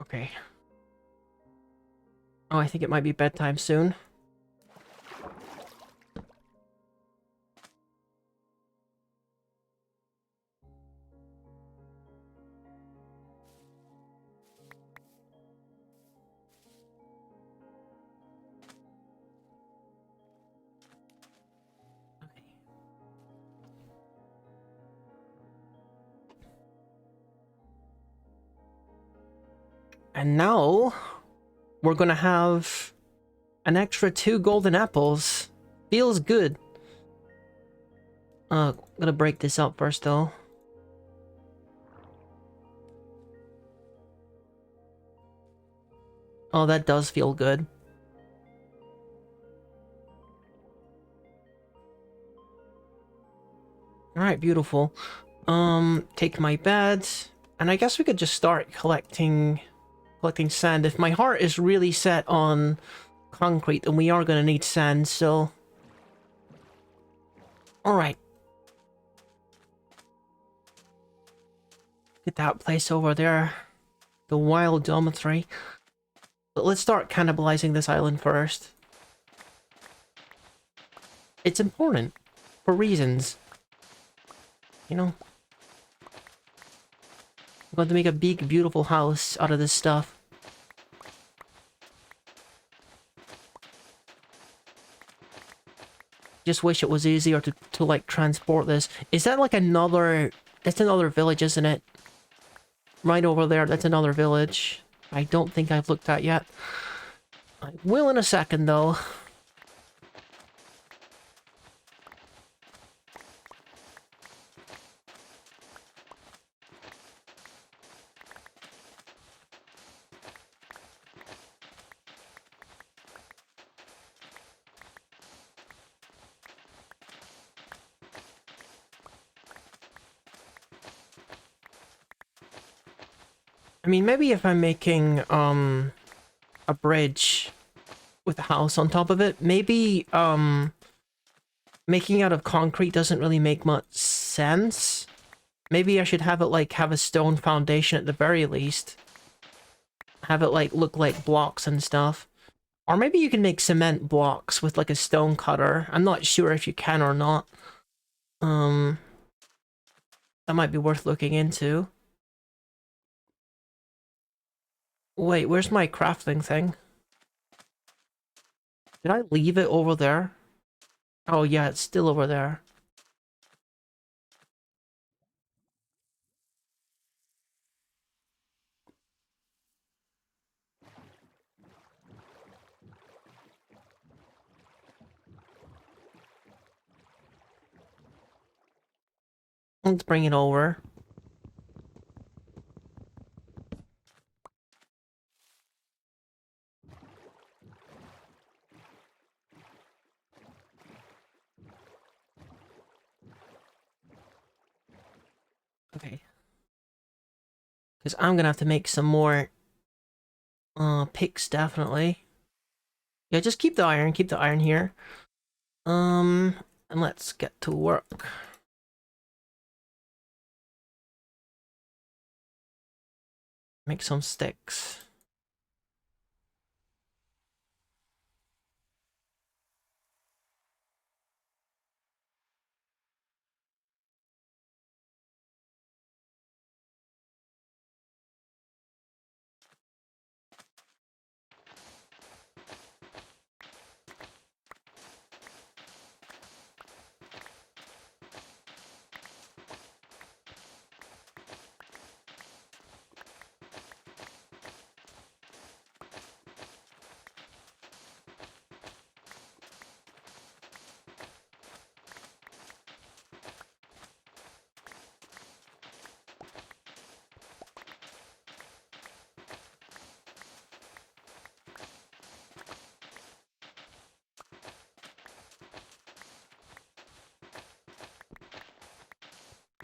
Okay. Oh, I think it might be bedtime soon. And now we're gonna have an extra 2 golden apples. Feels good. I'm gonna break this up first though. Oh, that does feel good. Alright, beautiful. Take my bed. And I guess we could just start collecting sand. If my heart is really set on concrete, then we are gonna need sand, so... Alright. Get that place over there. The wild dormitory. But let's start cannibalizing this island first. It's important. For reasons. You know? I'm going to make a big, beautiful house out of this stuff. Just wish it was easier to like, transport this. Is that like another... That's another village, isn't it? Right over there, that's another village. I don't think I've looked at yet. I will in a second, though. I mean, maybe if I'm making, a bridge with a house on top of it, maybe, making out of concrete doesn't really make much sense. Maybe I should have it, like, have a stone foundation at the very least. Have it, like, look like blocks and stuff. Or maybe you can make cement blocks with, like, a stone cutter. I'm not sure if you can or not. That might be worth looking into. Wait, where's my crafting thing? Did I leave it over there? Oh yeah, it's still over there. Let's bring it over. Okay. Because I'm gonna have to make some more picks, definitely. Yeah, just keep the iron here. And let's get to work. Make some sticks.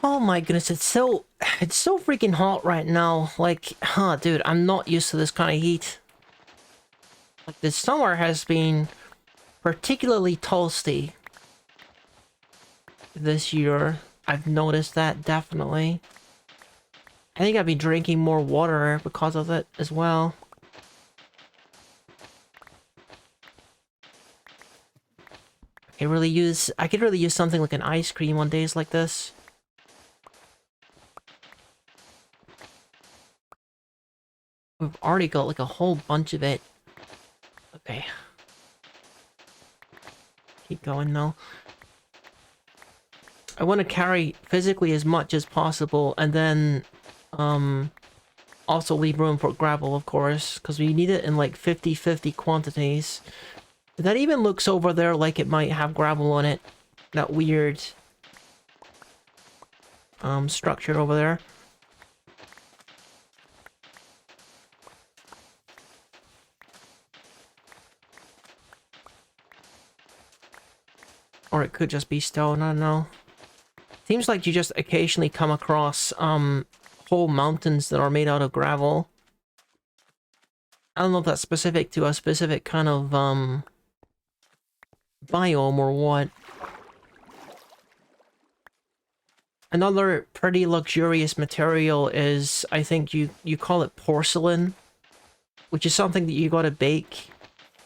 Oh my goodness, it's so freaking hot right now. Like, dude, I'm not used to this kind of heat. Like, this summer has been particularly toasty this year. I've noticed that, definitely. I think I've been drinking more water because of it as well. I could really use something like an ice cream on days like this. We've already got like a whole bunch of it. Okay. Keep going though. I want to carry physically as much as possible, and then, also leave room for gravel, of course, because we need it in like 50-50 quantities. That even looks over there like it might have gravel on it. That weird structure over there. Or it could just be stone, I don't know. Seems like you just occasionally come across whole mountains that are made out of gravel. I don't know if that's specific to a specific kind of biome or what. Another pretty luxurious material is, I think you call it porcelain, which is something that you gotta bake,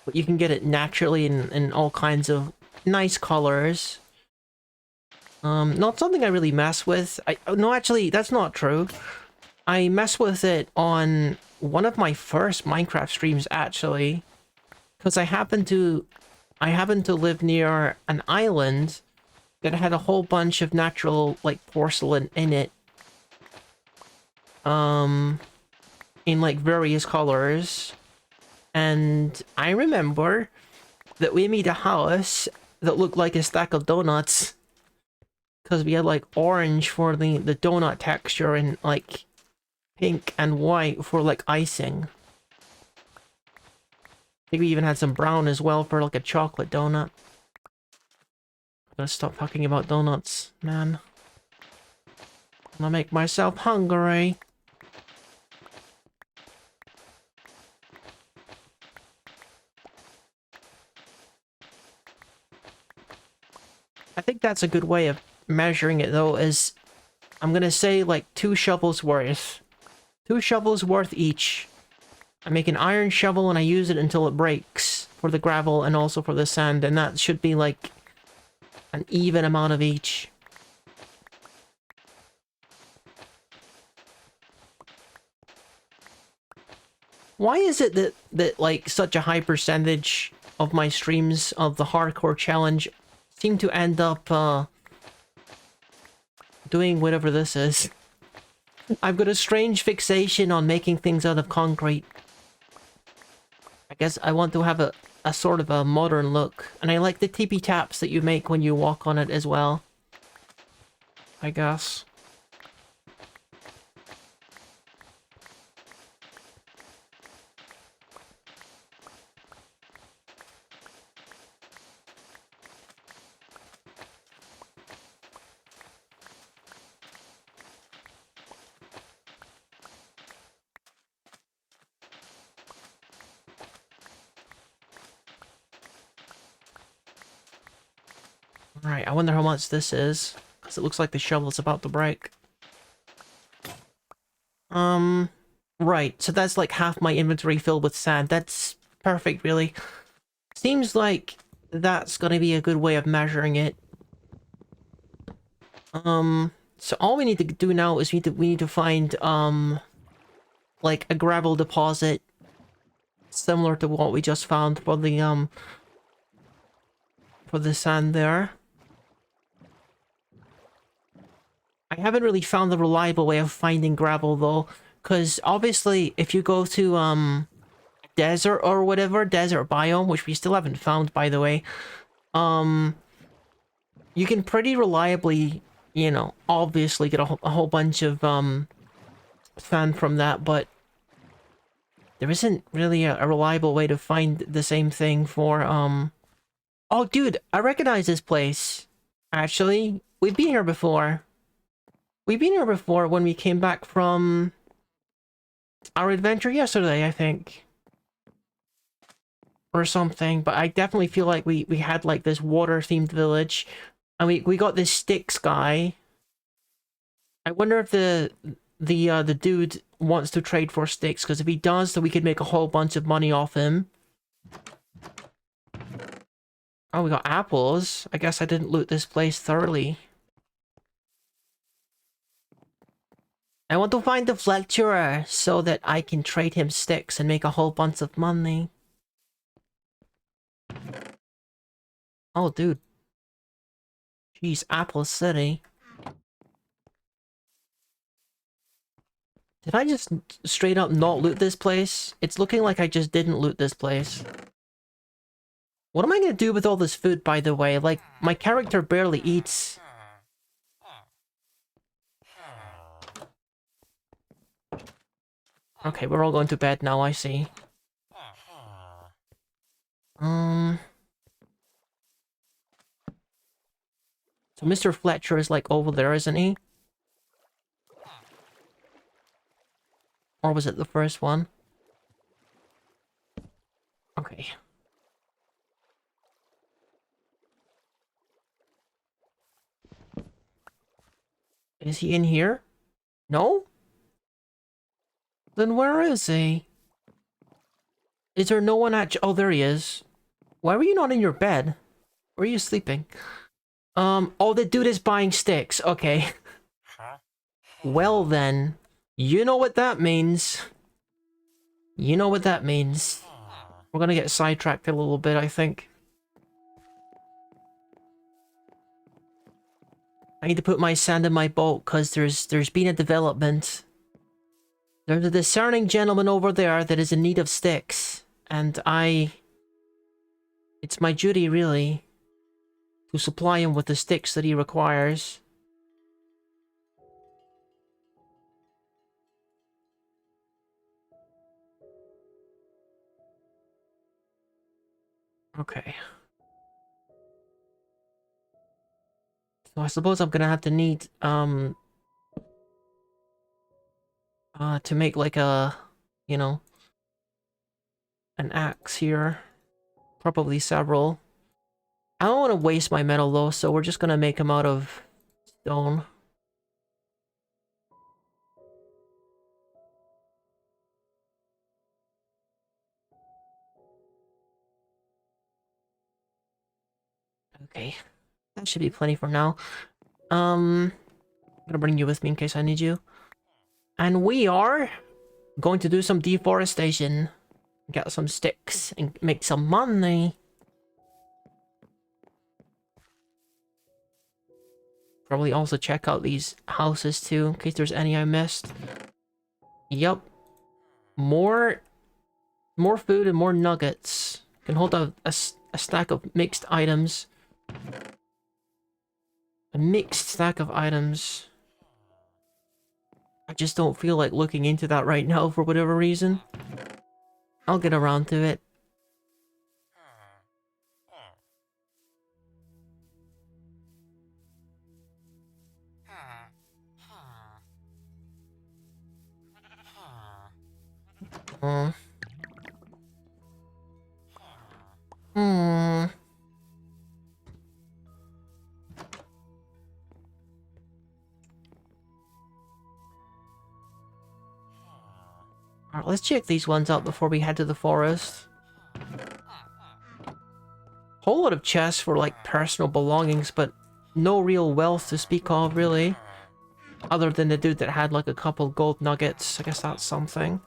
but you can get it naturally in all kinds of nice colors. Not something I really mess with. No, actually, that's not true. I mess with it on one of my first Minecraft streams, actually, because I happen to live near an island that had a whole bunch of natural, like, porcelain in it. In, like, various colors. And I remember that we made a house that looked like a stack of donuts. Because we had, like, orange for the donut texture and, like, pink and white for, like, icing. I think we even had some brown as well for, like, a chocolate donut. I'm gonna stop talking about donuts, man. I'm gonna make myself hungry. I think that's a good way of measuring it, though, is I'm gonna say, like, 2 shovels worth. 2 shovels worth each. I make an iron shovel and I use it until it breaks for the gravel and also for the sand, and that should be, like, an even amount of each. Why is it that like, such a high percentage of my streams of the hardcore challenge seem to end up, doing whatever this is? I've got a strange fixation on making things out of concrete. I guess I want to have a sort of a modern look, and I like the tippy taps that you make when you walk on it as well, I guess. Alright, I wonder how much this is, because it looks like the shovel's about to break. Right, so that's like half my inventory filled with sand. That's perfect, really. Seems like that's gonna be a good way of measuring it. So all we need to do now is we need to find, like a gravel deposit similar to what we just found for the sand there. I haven't really found the reliable way of finding gravel, though, because obviously if you go to, desert or whatever, desert biome, which we still haven't found, by the way, you can pretty reliably, you know, obviously get a whole bunch of, sand from that, but there isn't really a reliable way to find the same thing for, Oh, dude, I recognize this place. Actually, we've been here before. We've been here before when we came back from our adventure yesterday, I think. Or something, but I definitely feel like we had, like, this water-themed village. And we got this sticks guy. I wonder if the dude wants to trade for sticks, because if he does, then we could make a whole bunch of money off him. Oh, we got apples. I guess I didn't loot this place thoroughly. I want to find the Fletcher so that I can trade him sticks and make a whole bunch of money. Oh, dude. Jeez, Apple City. Did I just straight up not loot this place? It's looking like I just didn't loot this place. What am I gonna do with all this food, by the way? Like, my character barely eats. Okay, we're all going to bed now, I see. So Mr. Fletcher is like over there, isn't he? Or was it the first one? Okay. Is he in here? No? Then where is he? Is there no one at... Oh, there he is. Why were you not in your bed? Where are you sleeping? Oh, the dude is buying sticks. Okay. Well then, you know what that means. You know what that means. We're gonna get sidetracked a little bit, I think. I need to put my sand in my boat, because there's been a development. There's a discerning gentleman over there that is in need of sticks. And it's my duty, really, to supply him with the sticks that he requires. Okay. So I suppose I'm gonna have to need, to make like a, you know, an axe here. Probably several. I don't want to waste my metal though, so we're just gonna make them out of stone. Okay. That should be plenty for now. I'm gonna bring you with me in case I need you. And we are going to do some deforestation. Get some sticks and make some money. Probably also check out these houses too, in case there's any I missed. Yup. More food and more nuggets. Can hold a stack of mixed items. A mixed stack of items. I just don't feel like looking into that right now for whatever reason. I'll get around to it. Hmm. Alright, let's check these ones out before we head to the forest. Whole lot of chests for like personal belongings, but no real wealth to speak of, really. Other than the dude that had like a couple gold nuggets. I guess that's something.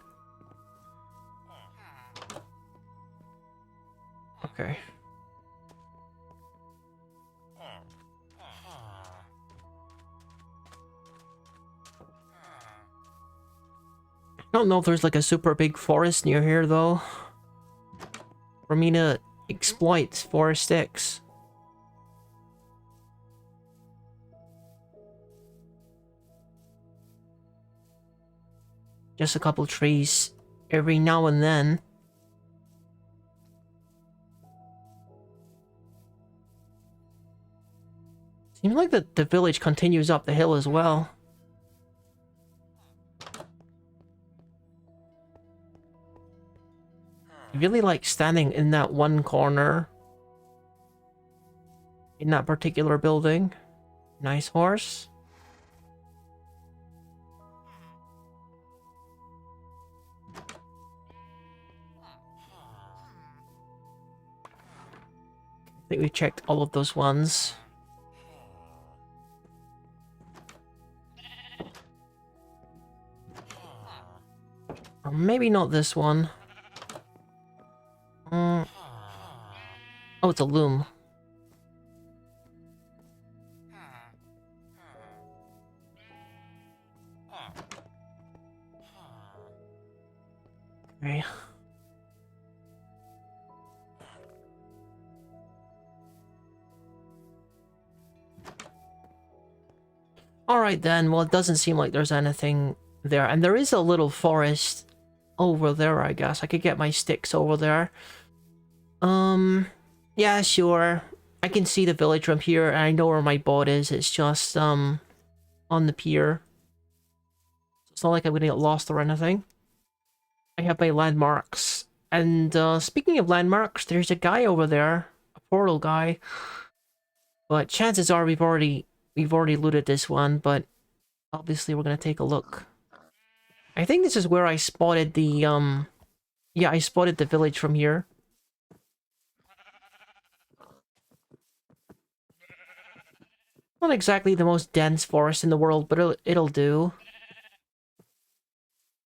Okay. I don't know if there's like a super big forest near here though. For me to exploit forest sticks. Just a couple trees every now and then. Seems like the village continues up the hill as well. I really like standing in that one corner. In that particular building. Nice horse. I think we checked all of those ones. Or maybe not this one. Oh, it's a loom. Okay. Alright then, well it doesn't seem like there's anything there. And there is a little forest over there, I guess. I could get my sticks over there. Yeah, sure. I can see the village from here, and I know where my boat is. It's just, on the pier. It's not like I'm gonna get lost or anything. I have my landmarks. And, speaking of landmarks, there's a guy over there. A portal guy. But chances are we've already looted this one, but obviously we're gonna take a look. I think this is where I spotted the, yeah, I spotted the village from here. Not exactly the most dense forest in the world, but it'll do.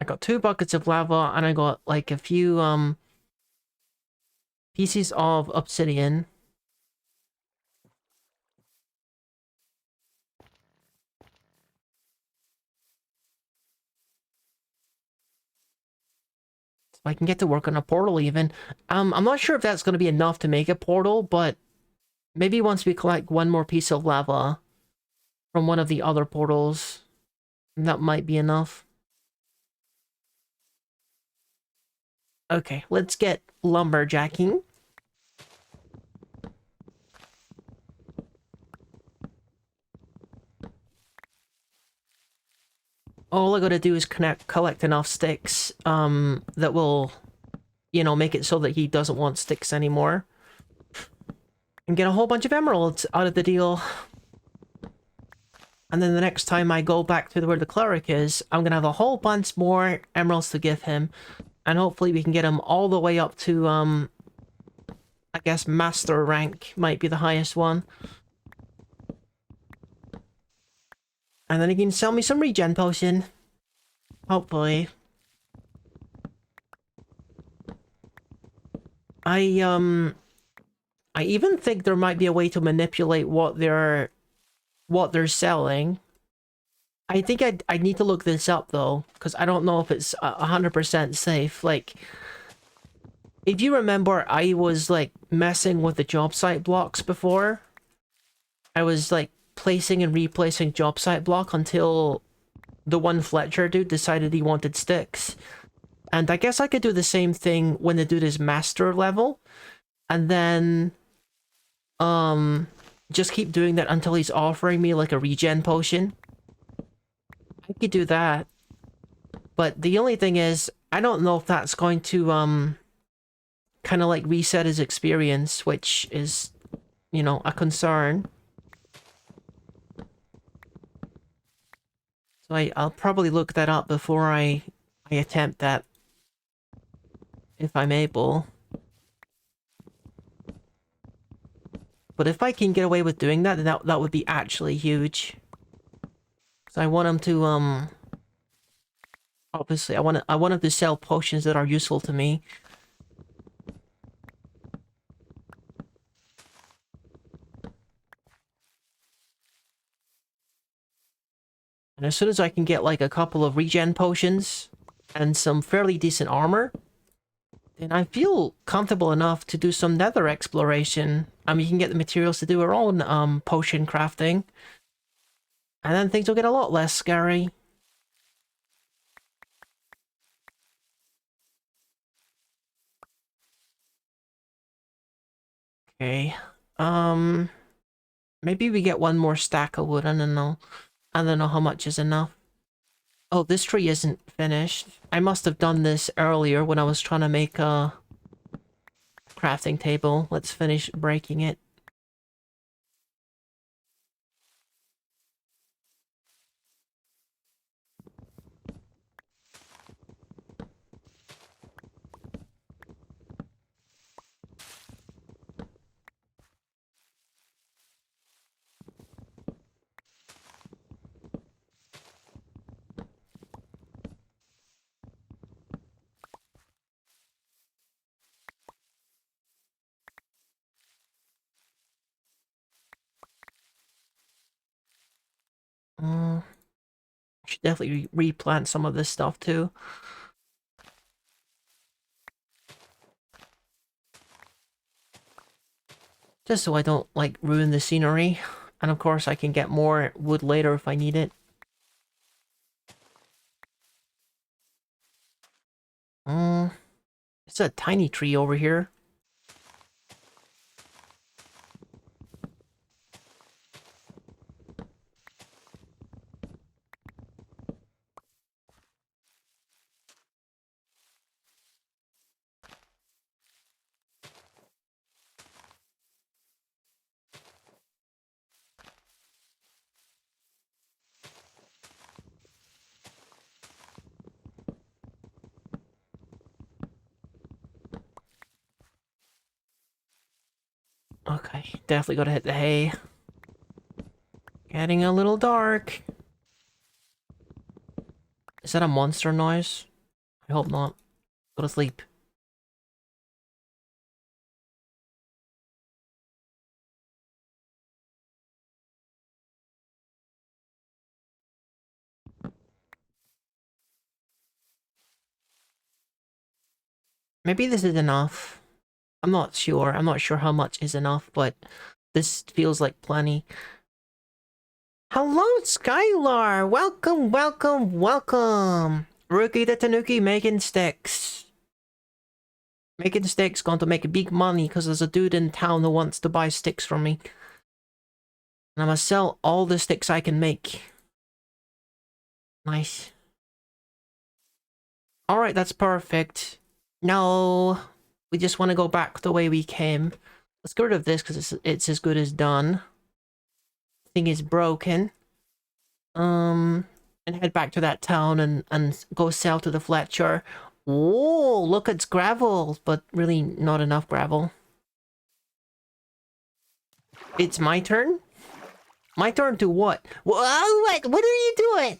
I got 2 buckets of lava, and I got, like, a few, pieces of obsidian. So I can get to work on a portal, even. I'm not sure if that's gonna be enough to make a portal, but maybe once we collect one more piece of lava from one of the other portals, that might be enough. Okay, let's get lumberjacking. All I gotta do is collect enough sticks, that will, you know, make it so that he doesn't want sticks anymore. And get a whole bunch of emeralds out of the deal. And then the next time I go back to where the cleric is, I'm gonna have a whole bunch more emeralds to give him. And hopefully we can get him all the way up to, I guess master rank might be the highest one. And then he can sell me some regen potion. Hopefully. I even think there might be a way to manipulate what they're selling. I think I need to look this up though, because I don't know if it's 100% safe. Like, if you remember, I was like messing with the job site blocks before. I was like placing and replacing job site block until the one Fletcher dude decided he wanted sticks. And I guess I could do the same thing when the dude is master level. And then just keep doing that until he's offering me like a regen potion. I could do that. But the only thing is, I don't know if that's going to kind of like reset his experience, which is, you know, a concern. So I'll probably look that up before I attempt that, if I'm able. But if I can get away with doing that, then that would be actually huge. So I want him to, obviously, I want him to sell potions that are useful to me. And as soon as I can get, like, a couple of regen potions and some fairly decent armor, then I feel comfortable enough to do some nether exploration. I mean, you can get the materials to do our own, potion crafting. And then things will get a lot less scary. Okay. Maybe we get one more stack of wood. I don't know. I don't know how much is enough. Oh, this tree isn't finished. I must have done this earlier when I was trying to make a crafting table. Let's finish breaking it. I should definitely replant some of this stuff too. Just so I don't, like, ruin the scenery. And of course, I can get more wood later if I need it. It's a tiny tree over here. Okay, definitely gotta hit the hay. Getting a little dark. Is that a monster noise? I hope not. Go to sleep. Maybe this is enough. I'm not sure. I'm not sure how much is enough, but this feels like plenty. Hello, Skylar! Welcome, welcome, welcome! Rookie the Tanuki making sticks. Making sticks going to make big money because there's a dude in town who wants to buy sticks from me. And I'm gonna sell all the sticks I can make. Nice. Alright, that's perfect. No, we just want to go back the way we came. Let's get rid of this because it's as good as done. Thing is broken. And head back to that town and go sell to the Fletcher. Whoa, look, it's gravel, but really not enough gravel. It's my turn? My turn to what? What? What are you doing?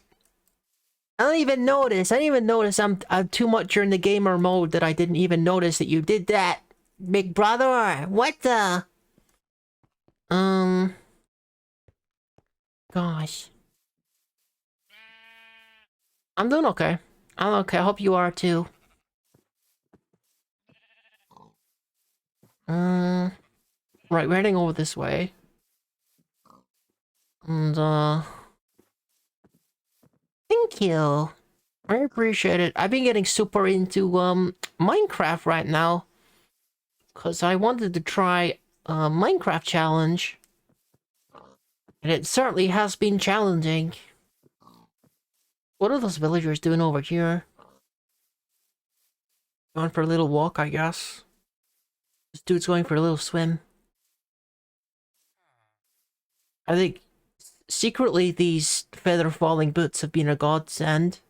I don't even notice. I didn't even notice I'm too much in the gamer mode that I didn't even notice that you did that. Big brother, what the? Gosh. I'm doing okay. I'm okay. I hope you are too. Right, we're heading over this way. And, thank you. I appreciate it. I've been getting super into, Minecraft right now. Because I wanted to try a Minecraft challenge. And it certainly has been challenging. What are those villagers doing over here? Going for a little walk, I guess. This dude's going for a little swim. I think secretly these feather falling boots have been a godsend.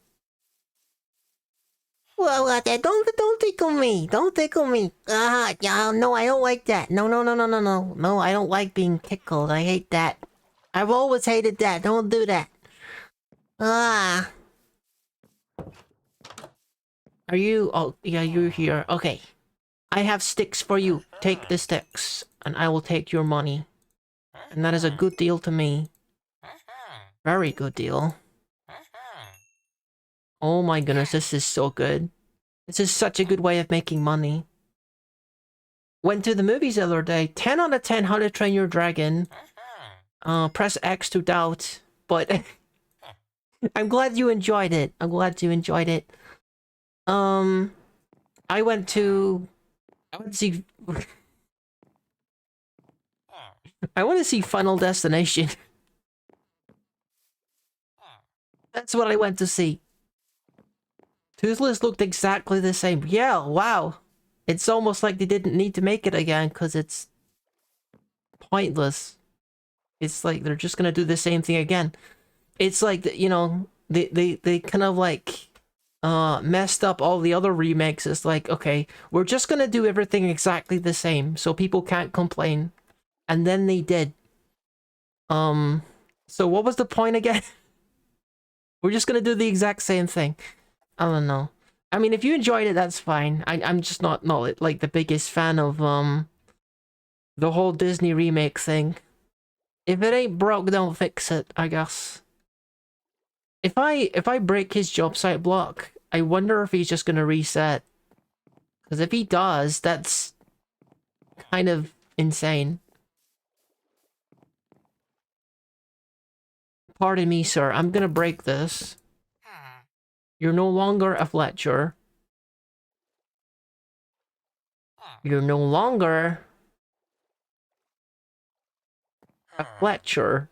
Well, don't tickle me. Don't tickle me. Yeah, no, I don't like that. No, no, no, no, no, no. No, I don't like being tickled. I hate that. I've always hated that. Don't do that. Ah. Are you? Oh, yeah, you're here. Okay. I have sticks for you. Take the sticks, and I will take your money. And that is a good deal to me. Very good deal. Oh my goodness, this is so good. This is such a good way of making money. Went to the movies the other day. 10 out of 10, How to Train Your Dragon. Press X to doubt. But I'm glad you enjoyed it. I'm glad you enjoyed it. I went to see... I want to see Final Destination. That's what I went to see. Toothless looked exactly the same. Yeah, wow. It's almost like they didn't need to make it again because it's pointless. It's like they're just gonna do the same thing again. It's like, you know, they kind of like messed up all the other remakes. It's like, okay, we're just gonna do everything exactly the same so people can't complain. And then they did. So what was the point again? We're just gonna do the exact same thing. I don't know. I mean, if you enjoyed it, that's fine. I'm just not like the biggest fan of the whole Disney remake thing. If it ain't broke, don't fix it, I guess. If I break his job site block, I wonder if he's just gonna reset. Because if he does, that's kind of insane. Pardon me, sir. I'm gonna break this. You're no longer a Fletcher. You're no longer a Fletcher.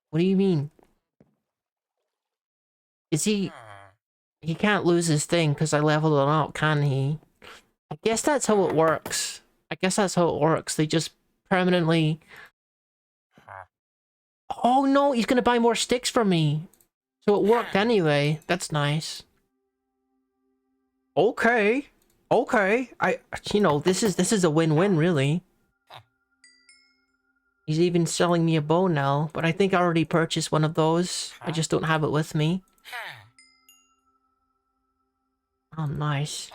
What do you mean? Is he... He can't lose his thing because I leveled it up, can he? I guess that's how it works. I guess that's how it works. They just permanently... Oh no, he's gonna buy more sticks from me. So it worked anyway. That's nice. Okay. Okay. You know, this is a win-win, really. He's even selling me a bow now, but I think I already purchased one of those. I just don't have it with me. Oh, nice.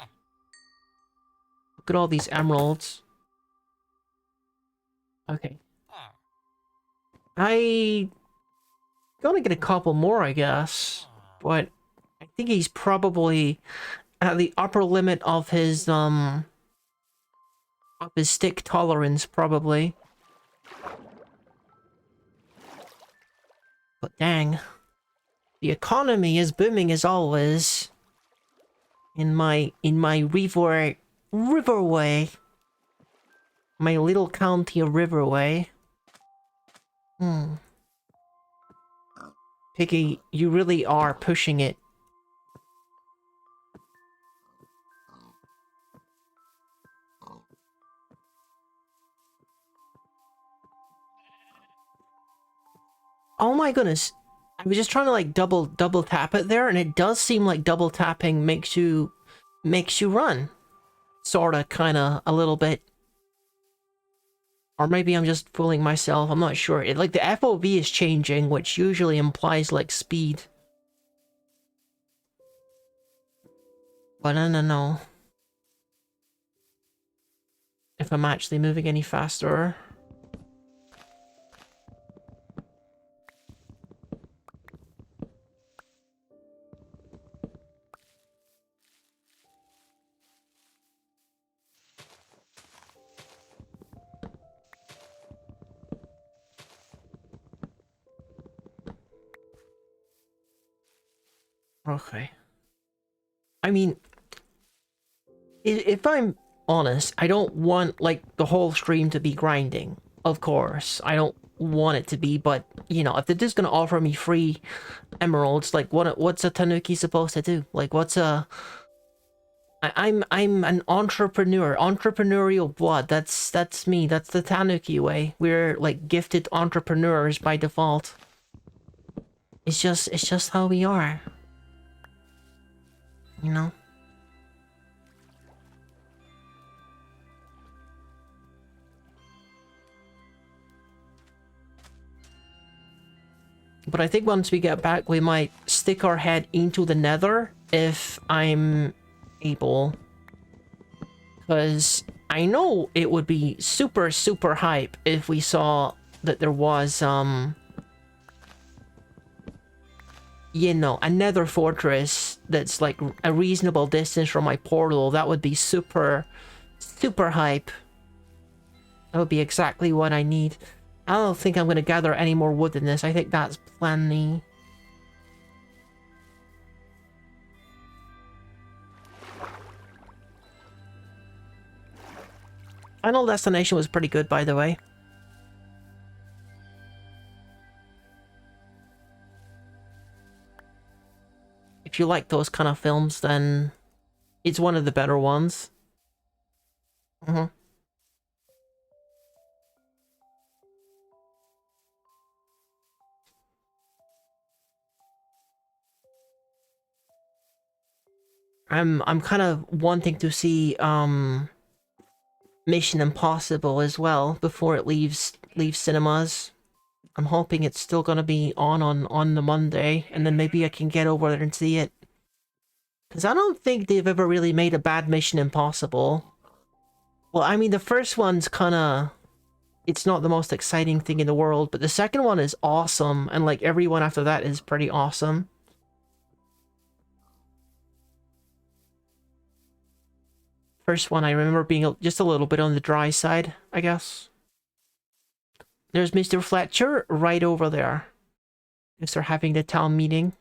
Look at all these emeralds. Okay. I... gonna get a couple more, I guess. But I think he's probably at the upper limit of his stick tolerance, probably. But dang. The economy is booming as always. In my Riverway. My little county of Riverway. Piggy, you really are pushing it. Oh my goodness. I was just trying to like double tap it there, and it does seem like double tapping makes you run. Sorta, kinda, a little bit. Or maybe I'm just fooling myself, I'm not sure. Like the FOV is changing, which usually implies like speed. But no. If I'm actually moving any faster. Okay. I mean, if I'm honest, I don't want, like, the whole stream to be grinding. Of course. I don't want it to be, but, you know, if they're just gonna offer me free emeralds, like, what's a Tanuki supposed to do? Like, what's a... I'm an entrepreneur. Entrepreneurial blood. That's me. That's the Tanuki way. We're, like, gifted entrepreneurs by default. It's just how we are. You know? But I think once we get back, we might stick our head into the nether if I'm able. Because I know it would be super hype if we saw that there was, you know, a nether fortress that's like a reasonable distance from my portal. That would be super hype. That would be exactly what I need. I don't think I'm going to gather any more wood than this. I think that's plenty. Final Destination was pretty good, by the way. If you like those kind of films, then it's one of the better ones. I'm kind of wanting to see Mission Impossible as well before it leaves cinemas. I'm hoping it's still gonna be on the Monday, and then maybe I can get over there and see it. Because I don't think they've ever really made a bad Mission Impossible. Well, I mean, the first one's kinda... It's not the most exciting thing in the world, but the second one is awesome, and like everyone after that is pretty awesome. First one I remember being just a little bit on the dry side, I guess. There's Mr. Fletcher right over there. If they're having the town meeting.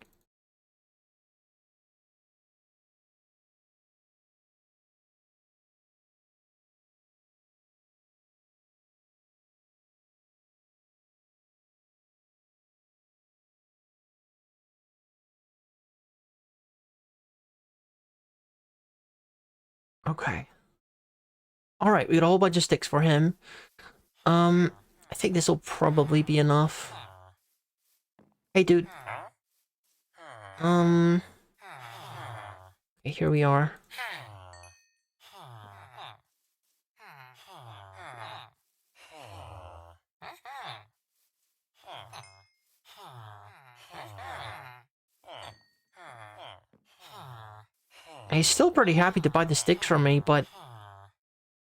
Okay. Alright, we got a whole bunch of sticks for him. I think this will probably be enough. Hey, dude. Okay, here we are. He's still pretty happy to buy the sticks from me, but...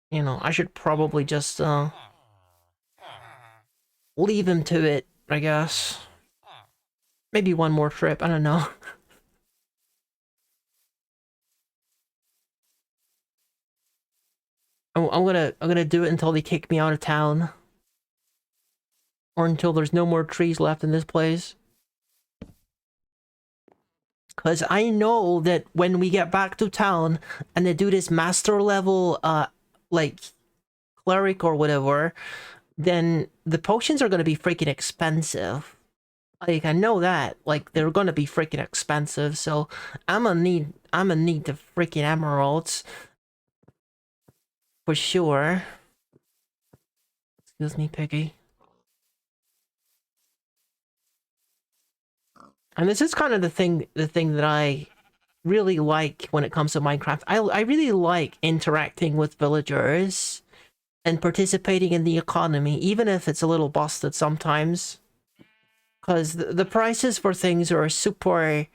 You know, I should probably just, leave him to it, I guess. Maybe one more trip, I don't know. I'm gonna do it until they kick me out of town. Or until there's no more trees left in this place. Because I know that when we get back to town and they do this master level, like, cleric or whatever, then the potions are gonna be freaking expensive. Like, I know that. Like, they're gonna be freaking expensive, so I'm gonna need the freaking emeralds. For sure. Excuse me, Piggy. And this is kind of the thing that I really like when it comes to Minecraft. I really like interacting with villagers and participating in the economy, even if it's a little busted sometimes. Because the prices for things are super...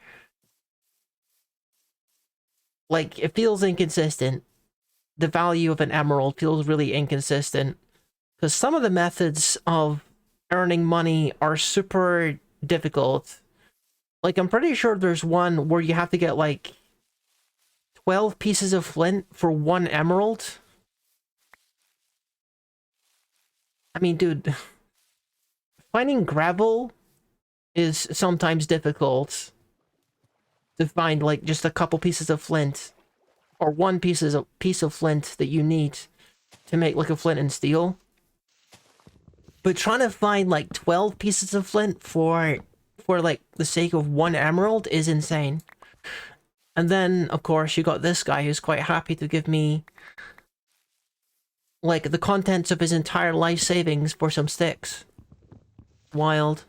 Like, it feels inconsistent. The value of an emerald feels really inconsistent. Because some of the methods of earning money are super difficult. Like, I'm pretty sure there's one where you have to get, like, 12 pieces of flint for 1 emerald. I mean, dude, finding gravel is sometimes difficult to find, like, just a couple pieces of flint. Or one piece of flint that you need to make, like, a flint and steel. But trying to find, like, 12 pieces of flint for like, the sake of 1 emerald is insane. And then, of course, you got this guy who's quite happy to give me, like, the contents of his entire life savings for some sticks. Wild.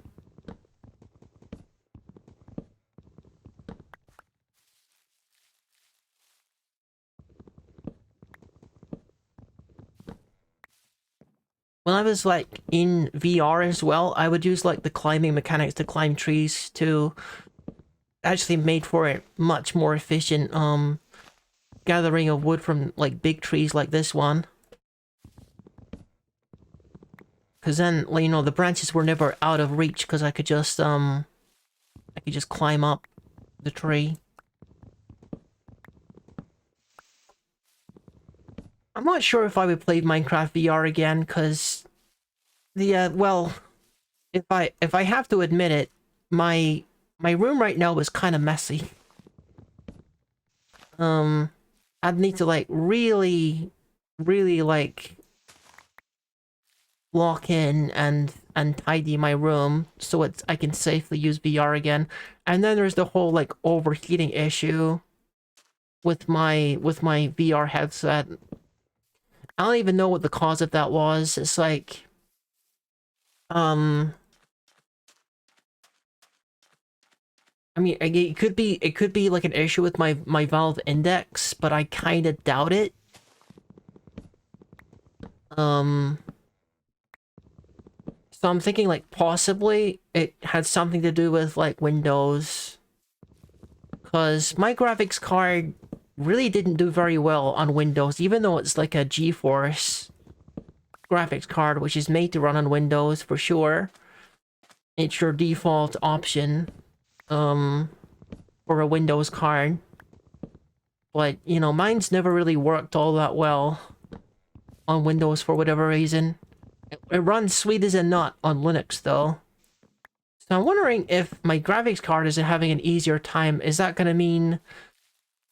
When I was, like, in VR as well, I would use, like, the climbing mechanics to climb trees to actually made for it much more efficient, gathering of wood from, like, big trees like this one. Because then, you know, the branches were never out of reach because I could just climb up the tree. I'm not sure if I would play Minecraft VR again, because well, if I have to admit it, my room right now is kind of messy. I'd need to, like, really, like, lock in and tidy my room so I can safely use VR again. And then there's the whole, like, overheating issue with my VR headset. I don't even know what the cause of that was. It's like, I mean, it could be like an issue with my Valve Index, but I kind of doubt it. So I'm thinking, like, possibly it had something to do with, like, Windows. Because my graphics card really didn't do very well on Windows, even though it's like a GeForce graphics card, which is made to run on Windows for sure. It's your default option, for a Windows card. But, you know, mine's never really worked all that well on Windows for whatever reason. It runs sweet as a nut on Linux, though. So I'm wondering if my graphics card isn't having an easier time. Is that going to mean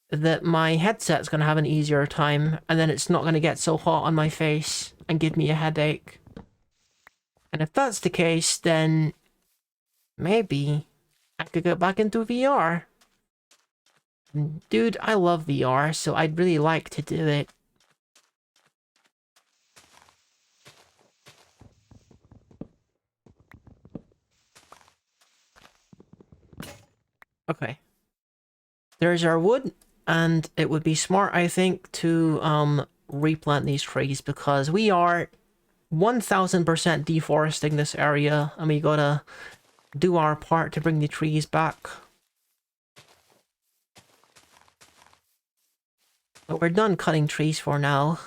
that my headset's going to have an easier time, and then it's not going to get so hot on my face and give me a headache? And if that's the case, then maybe I could get back into VR. Dude, I love VR, so I'd really like to do it. Okay. There's our wood, and it would be smart, I think, to replant these trees, because we are 1000% deforesting this area, and we gotta do our part to bring the trees back. But we're done cutting trees for now.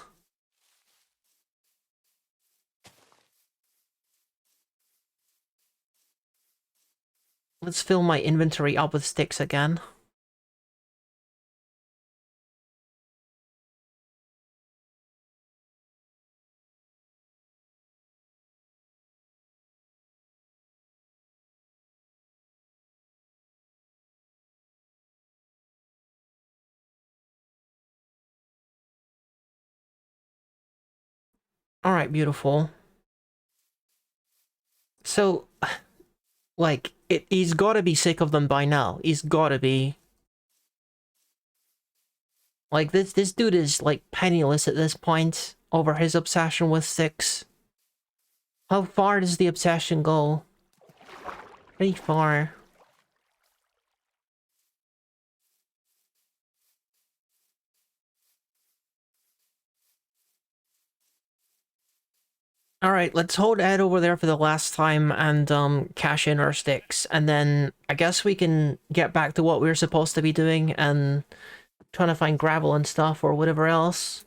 Let's fill my inventory up with sticks again. Alright, beautiful. So, like, he's gotta be sick of them by now. He's gotta be. Like, this dude is, like, penniless at this point over his obsession with sticks. How far does the obsession go? Pretty far. Alright, let's hold Ed over there for the last time and cash in our sticks. And then I guess we can get back to what we were supposed to be doing and trying to find gravel and stuff or whatever else.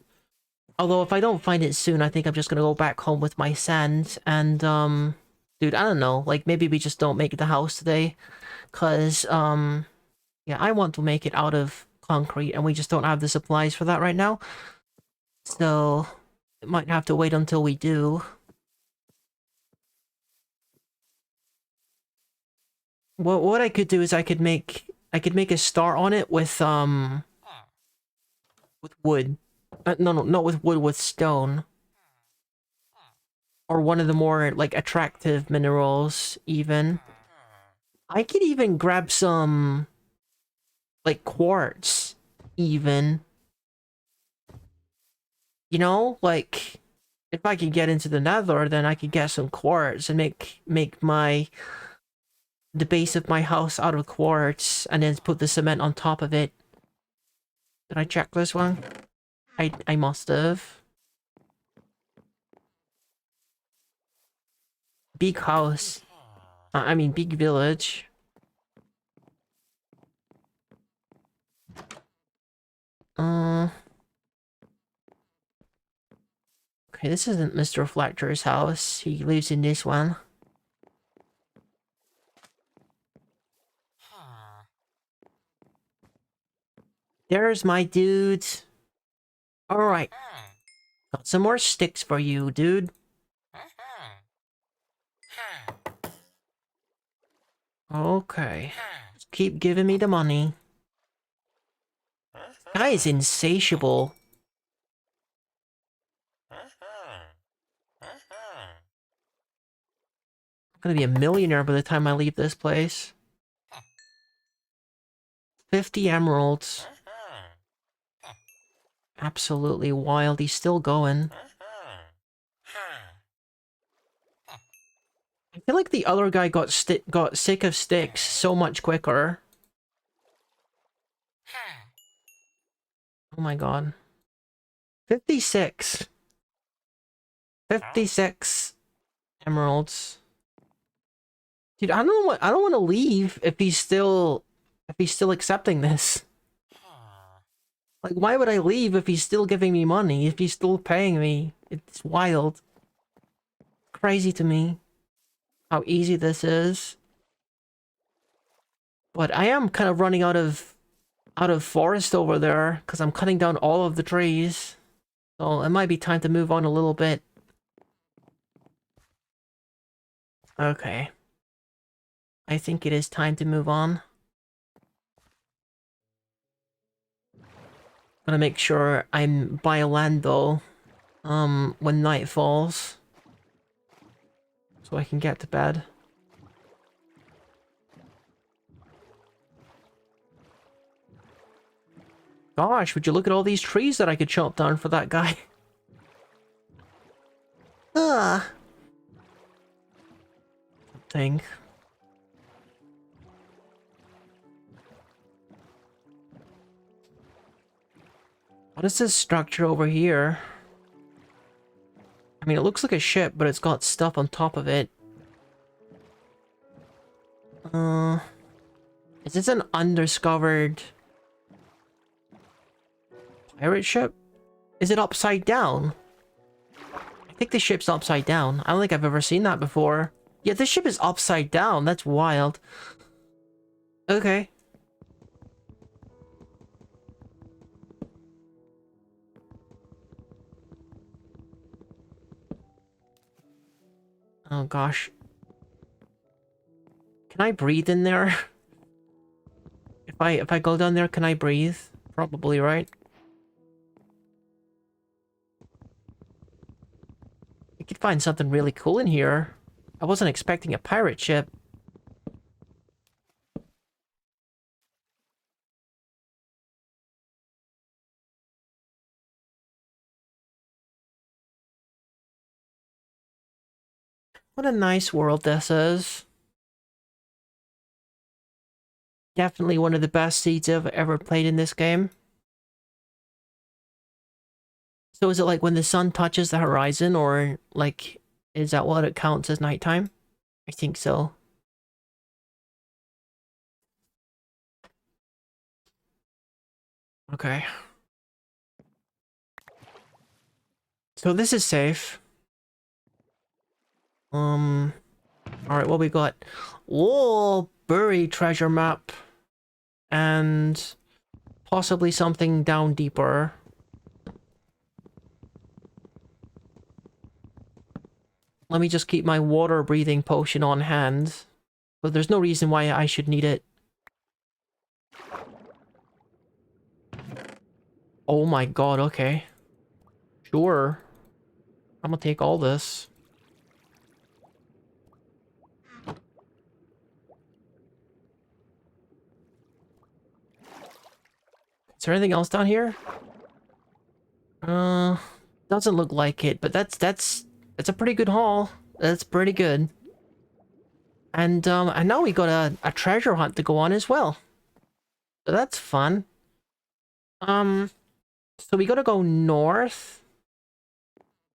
Although if I don't find it soon, I think I'm just gonna go back home with my sand and dude, I don't know, like maybe we just don't make it the house today. Cause yeah, I want to make it out of concrete and we just don't have the supplies for that right now. So it might have to wait until we do. What I could do is I could make a star on it with wood. No, not with wood, with stone. Or one of the more like attractive minerals even. I could even grab some like quartz even. You know, like if I could get into the nether, then I could get some quartz and make the base of my house out of quartz and then put the cement on top of it. Did I check this one? I must have. Big house. I mean big village. Okay, this isn't Mr. Fletcher's house. He lives in this one. There's my dude. Alright. Got some more sticks for you, dude. Okay. Just keep giving me the money. Guy is insatiable. I'm gonna be a millionaire by the time I leave this place. 50 emeralds. Absolutely wild. He's still going. I feel like the other guy got sick of sticks so much quicker. Oh my god. 56. 56 emeralds. Dude, I don't want to leave if he's still accepting this. Like, why would I leave if he's still giving me money, if he's still paying me? It's wild. Crazy to me how easy this is. But I am kind of running out of out of forest over there because I'm cutting down all of the trees. So it might be time to move on a little bit. Okay. I think it is time to move on. Gotta make sure I'm by land though, when night falls. So I can get to bed. Gosh, would you look at all these trees that I could chop down for that guy? Ah. Thing. What is this structure over here? I mean, it looks like a ship, but it's got stuff on top of it. Is this an undiscovered pirate ship? Is it upside down? I think the ship's upside down. I don't think I've ever seen that before. Yeah, this ship is upside down. That's wild. Okay. Oh gosh. Can I breathe in there? If I go down there, can I breathe? Probably, right? We could find something really cool in here. I wasn't expecting a pirate ship. What a nice world this is. Definitely one of the best seeds I've ever played in this game. So is it like when the sun touches the horizon, or like, is that what it counts as nighttime? I think so. Okay. So this is safe. Alright, what we got? Whoa, buried treasure map. And possibly something down deeper. Let me just keep my water breathing potion on hand. But there's no reason why I should need it. Oh my god, okay. Sure. I'm gonna take all this. Is there anything else down here? Doesn't look like it, but that's a pretty good haul. That's pretty good. And now we got a treasure hunt to go on as well. So that's fun. So we gotta go north.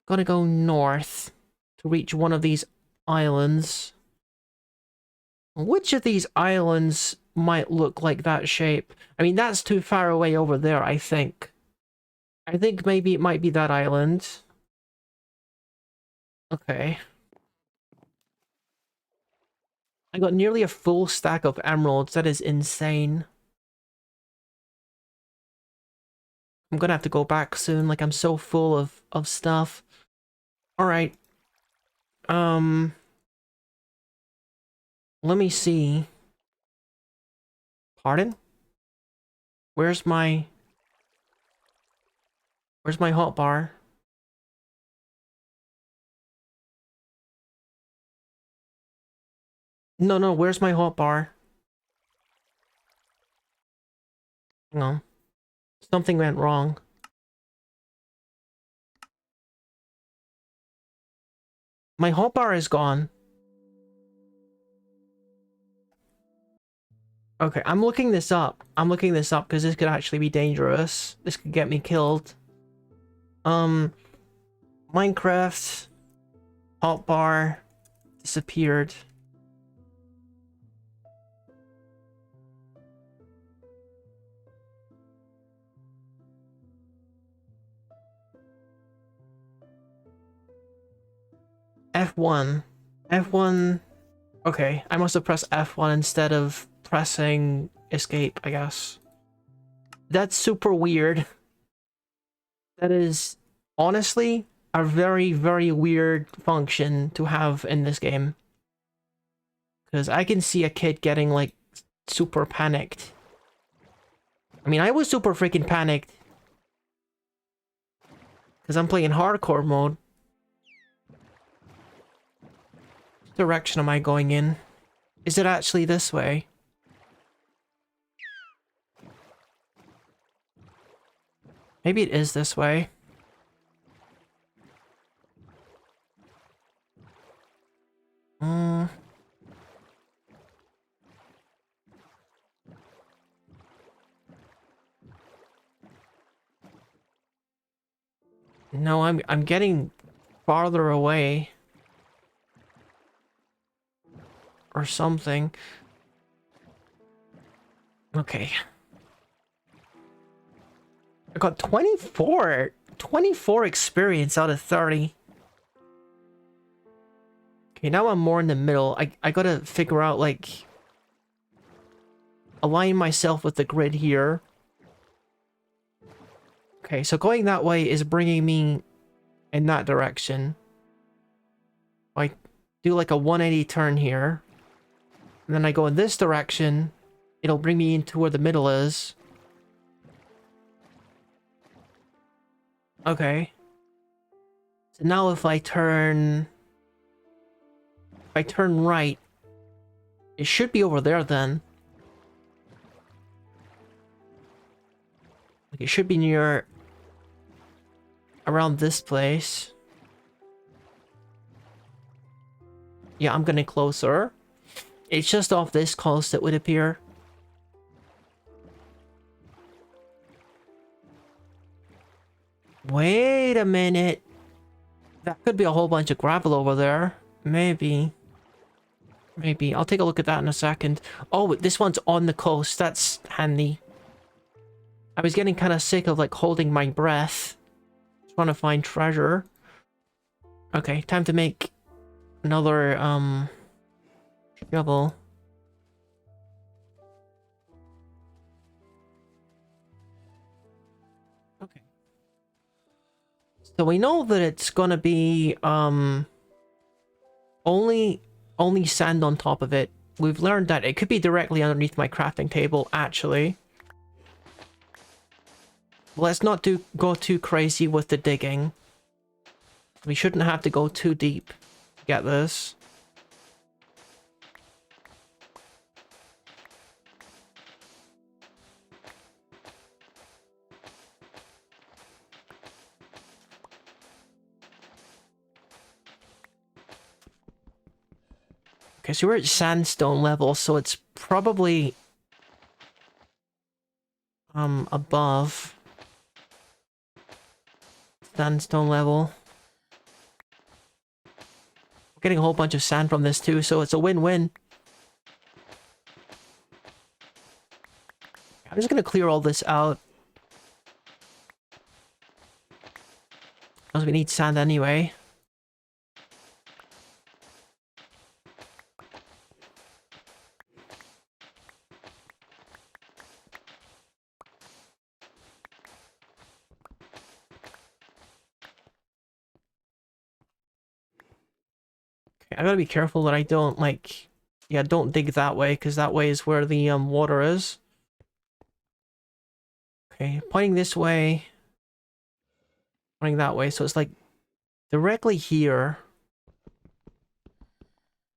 Gotta go north to reach one of these islands. Which of these islands might look like that shape? I mean, that's too far away over there, I think. I think maybe it might be that island. Okay. I got nearly a full stack of emeralds. That is insane. I'm gonna have to go back soon. Like, I'm so full of stuff. Alright. Let me see. Pardon? Where's my hotbar? No, where's my hotbar? Hang on. Something went wrong. My hotbar is gone. Okay, I'm looking this up. I'm looking this up because this could actually be dangerous. This could get me killed. Minecraft hotbar disappeared. F1. F1. Okay, I must have pressed F1 instead of pressing escape, I guess. That's super weird. That is honestly a very, very weird function to have in this game. Because I can see a kid getting, like, super panicked. I mean, I was super freaking panicked. Because I'm playing hardcore mode. What direction am I going in? Is it actually this way? Maybe it is this way. No, I'm getting farther away. Or something. Okay. I got 24. 24 experience out of 30. Okay, now I'm more in the middle. I gotta figure out, like, align myself with the grid here. Okay, so going that way is bringing me in that direction. I do like a 180 turn here. And then I go in this direction. It'll bring me into where the middle is. Okay. So now if I turn right, it should be over there then. Like, it should be near around this place. Yeah, I'm getting closer. It's just off this coast, it would appear. Wait a minute. That could be a whole bunch of gravel over there. Maybe. Maybe. I'll take a look at that in a second. Oh, this one's on the coast. That's handy. I was getting kind of sick of, like, holding my breath. Just want to find treasure. Okay, time to make another, shovel. Okay. So we know that it's gonna be, only sand on top of it. We've learned that it could be directly underneath my crafting table, actually. Let's not go too crazy with the digging. We shouldn't have to go too deep to get this. Okay, so we're at sandstone level, so it's probably above sandstone level. We're getting a whole bunch of sand from this too, so it's a win-win. I'm just gonna clear all this out. Because we need sand anyway. I gotta be careful that I don't, like... Yeah, don't dig that way, because that way is where the water is. Okay, pointing this way. Pointing that way, so it's like directly here.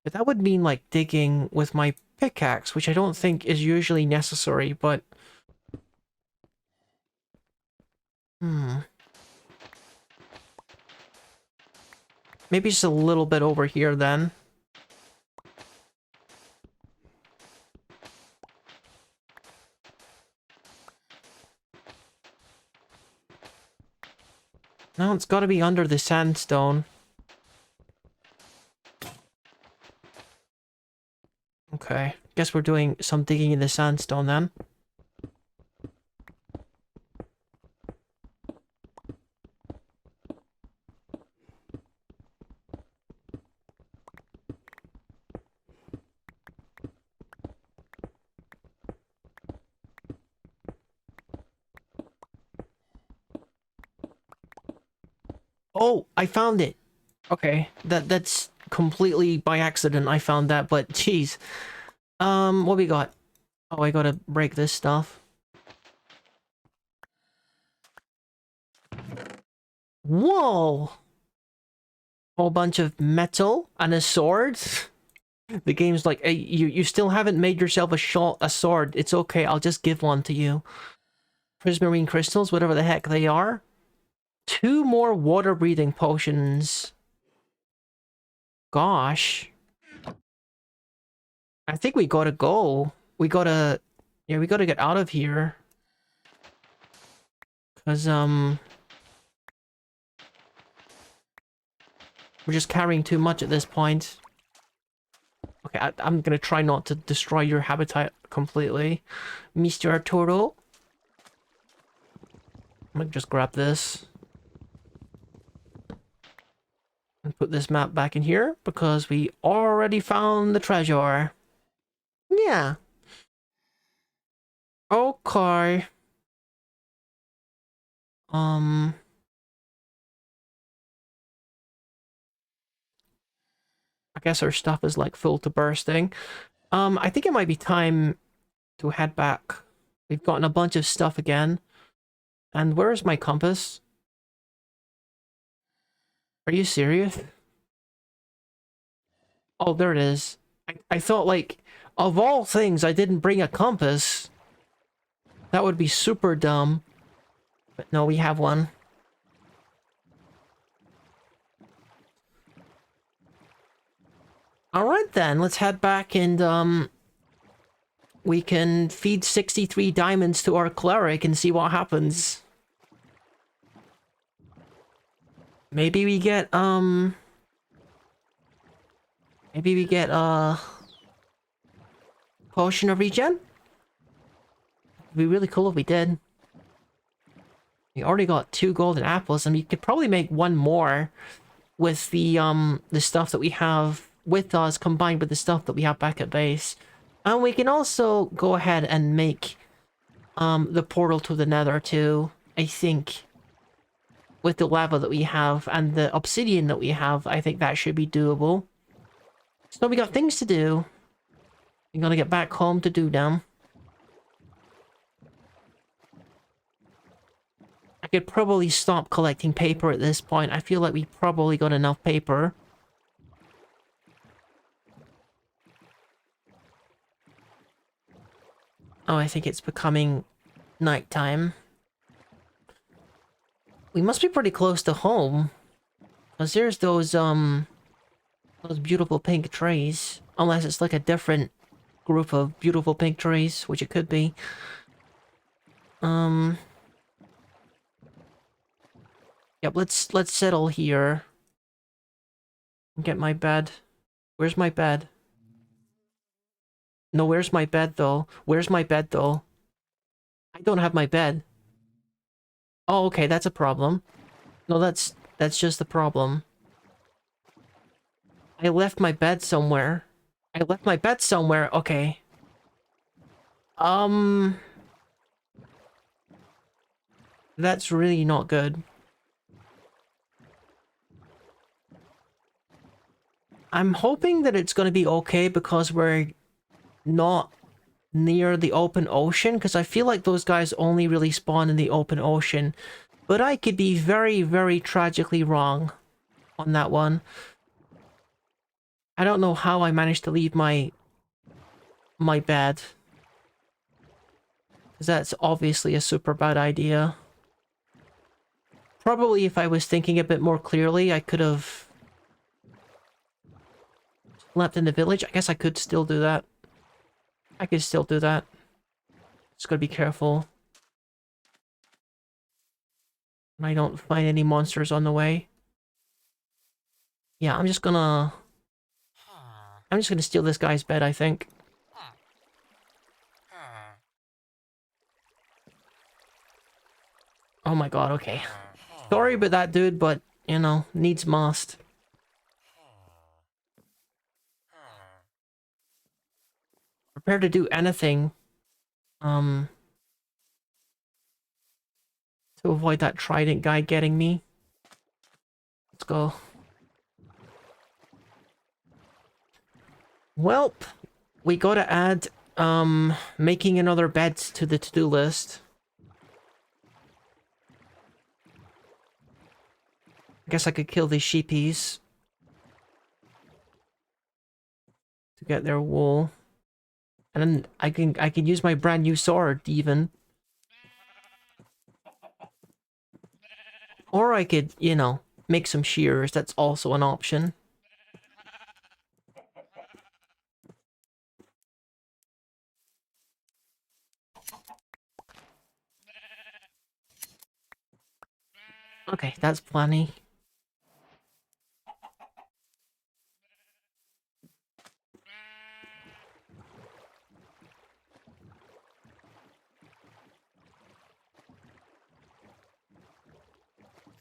But that would mean, like, digging with my pickaxe, which I don't think is usually necessary, but... Maybe just a little bit over here, then. No, it's gotta be under the sandstone. Okay, guess we're doing some digging in the sandstone, then. Oh, I found it. Okay, that's completely by accident I found that, but jeez. What we got? Oh, I gotta break this stuff. Whoa! Whole bunch of metal and a sword. The game's like, hey, you still haven't made yourself a sword. It's okay, I'll just give one to you. Prismarine crystals, whatever the heck they are. 2 more water-breathing potions. Gosh. I think we gotta go. We gotta... Yeah, we gotta get out of here. Because, we're just carrying too much at this point. Okay, I'm gonna try not to destroy your habitat completely. Mr. Arturo. I'm gonna just grab this. And put this map back in here, because we already found the treasure. Yeah. Okay. I guess our stuff is like full to bursting. I think it might be time to head back. We've gotten a bunch of stuff again. And where's my compass? Are you serious? Oh, there it is. I thought, like, of all things, I didn't bring a compass. That would be super dumb. But no, we have one. Alright then, let's head back and, we can feed 63 diamonds to our cleric and see what happens. Maybe we get, Maybe we get, potion of regen? It'd be really cool if we did. We already got 2 golden apples, and we could probably make 1 more with the stuff that we have with us combined with the stuff that we have back at base. And we can also go ahead and make the portal to the nether too, I think. With the lava that we have and the obsidian that we have, I think that should be doable. So we got things to do. We're gonna get back home to do them. I could probably stop collecting paper at this point. I feel like we probably got enough paper. Oh, I think it's becoming nighttime. We must be pretty close to home. Because there's those beautiful pink trees. Unless it's like a different group of beautiful pink trees, which it could be. Yep, let's settle here. Get my bed. Where's my bed? No, where's my bed though? Where's my bed though? I don't have my bed. Oh, okay, that's a problem. No, that's just the problem. I left my bed somewhere. I left my bed somewhere. Okay. That's really not good. I'm hoping that it's gonna be okay because we're not near the open ocean, because I feel like those guys only really spawn in the open ocean. But I could be very, very tragically wrong on that one. I don't know how I managed to leave my bed. Because that's obviously a super bad idea. Probably if I was thinking a bit more clearly, I could have slept in the village. I guess I could still do that. I could still do that. Just gotta be careful. I don't find any monsters on the way. Yeah, I'm just gonna steal this guy's bed, I think. Oh my god, okay. Sorry about that, dude, but, you know, needs must. Prepared to do anything, to avoid that trident guy getting me. Let's go. Welp, we gotta add, making another bed to the to-do list. I guess I could kill these sheepies to get their wool. And then I can use my brand new sword, even. Or I could, you know, make some shears. That's also an option. Okay, that's plenty.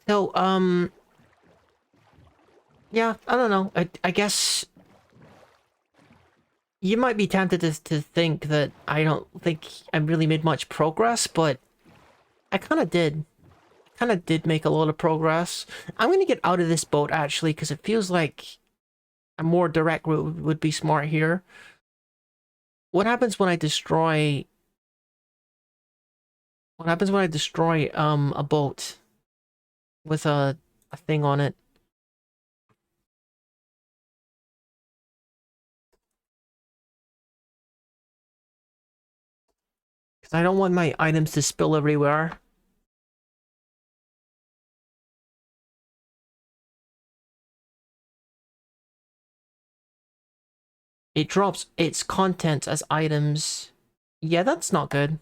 So, yeah, I don't know. I guess you might be tempted to think that I don't think I really made much progress, but I kind of did. Kind of did make a lot of progress. I'm gonna get out of this boat, actually, because it feels like a more direct route would be smart here. What happens when I destroy... What happens when I destroy, a boat with a thing on it? Because I don't want my items to spill everywhere. It drops its contents as items. Yeah, that's not good.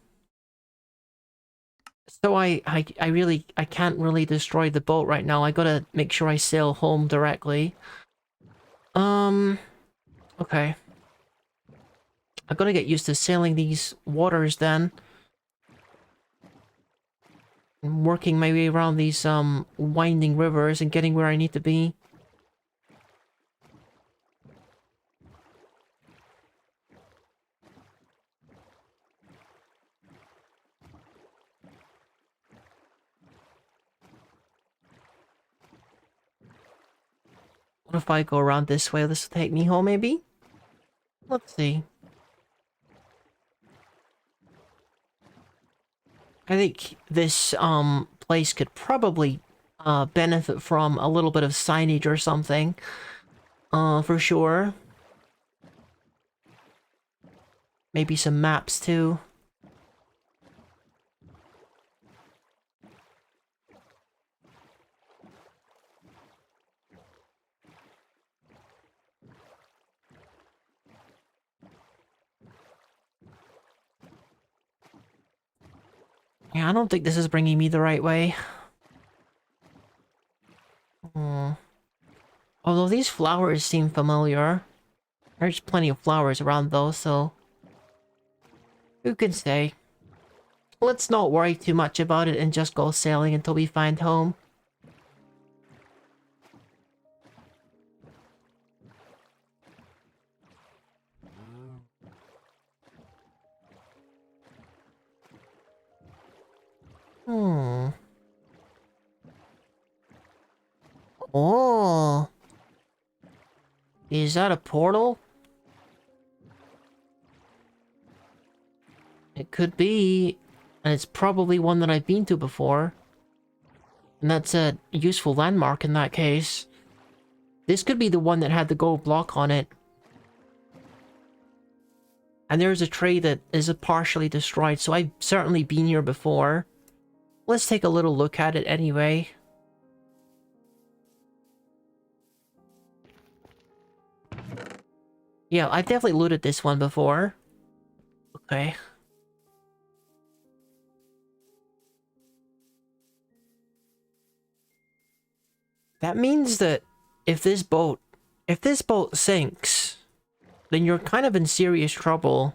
So I can't really destroy the boat right now. I gotta make sure I sail home directly. Okay. I'm gonna get used to sailing these waters then. And working my way around these, winding rivers and getting where I need to be. What if I go around this way? This will take me home, maybe? Let's see. I think this, place could probably, benefit from a little bit of signage or something. For sure. Maybe some maps, too. Yeah, I don't think this is bringing me the right way. Hmm. Although these flowers seem familiar. There's plenty of flowers around though, so... who can say? Let's not worry too much about it and just go sailing until we find home. Hmm. Oh. Is that a portal? It could be. And it's probably one that I've been to before. And that's a useful landmark in that case. This could be the one that had the gold block on it. And there's a tree that is partially destroyed, so I've certainly been here before. Let's take a little look at it anyway. Yeah, I've definitely looted this one before. Okay. That means that if this boat sinks, then you're kind of in serious trouble.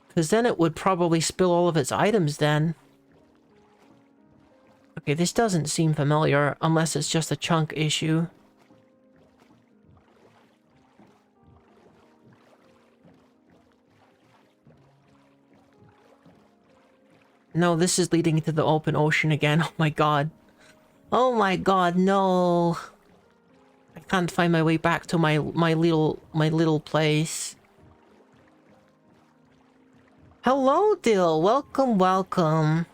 Because then it would probably spill all of its items then. Okay, this doesn't seem familiar, unless it's just a chunk issue. No, this is leading to the open ocean again. Oh my god. Oh my god, no. I can't find my way back to my little place. Hello, Dill. Welcome, welcome.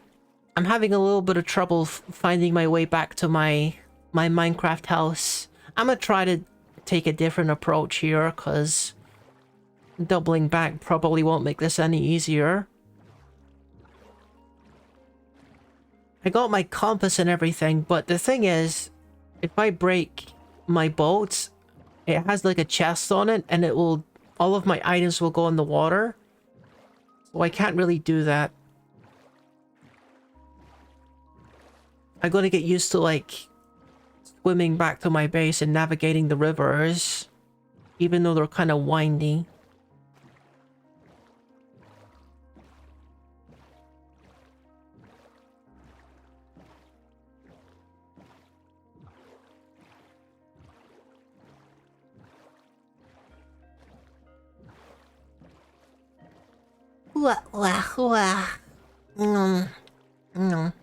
I'm having a little bit of trouble finding my way back to my Minecraft house. I'm gonna try to take a different approach here, because doubling back probably won't make this any easier. I got my compass and everything, but the thing is, if I break my boat, it has like a chest on it, and it will, all of my items will go in the water. So I can't really do that. I gotta get used to like swimming back to my base and navigating the rivers, even though they're kind of windy. Mm, mm.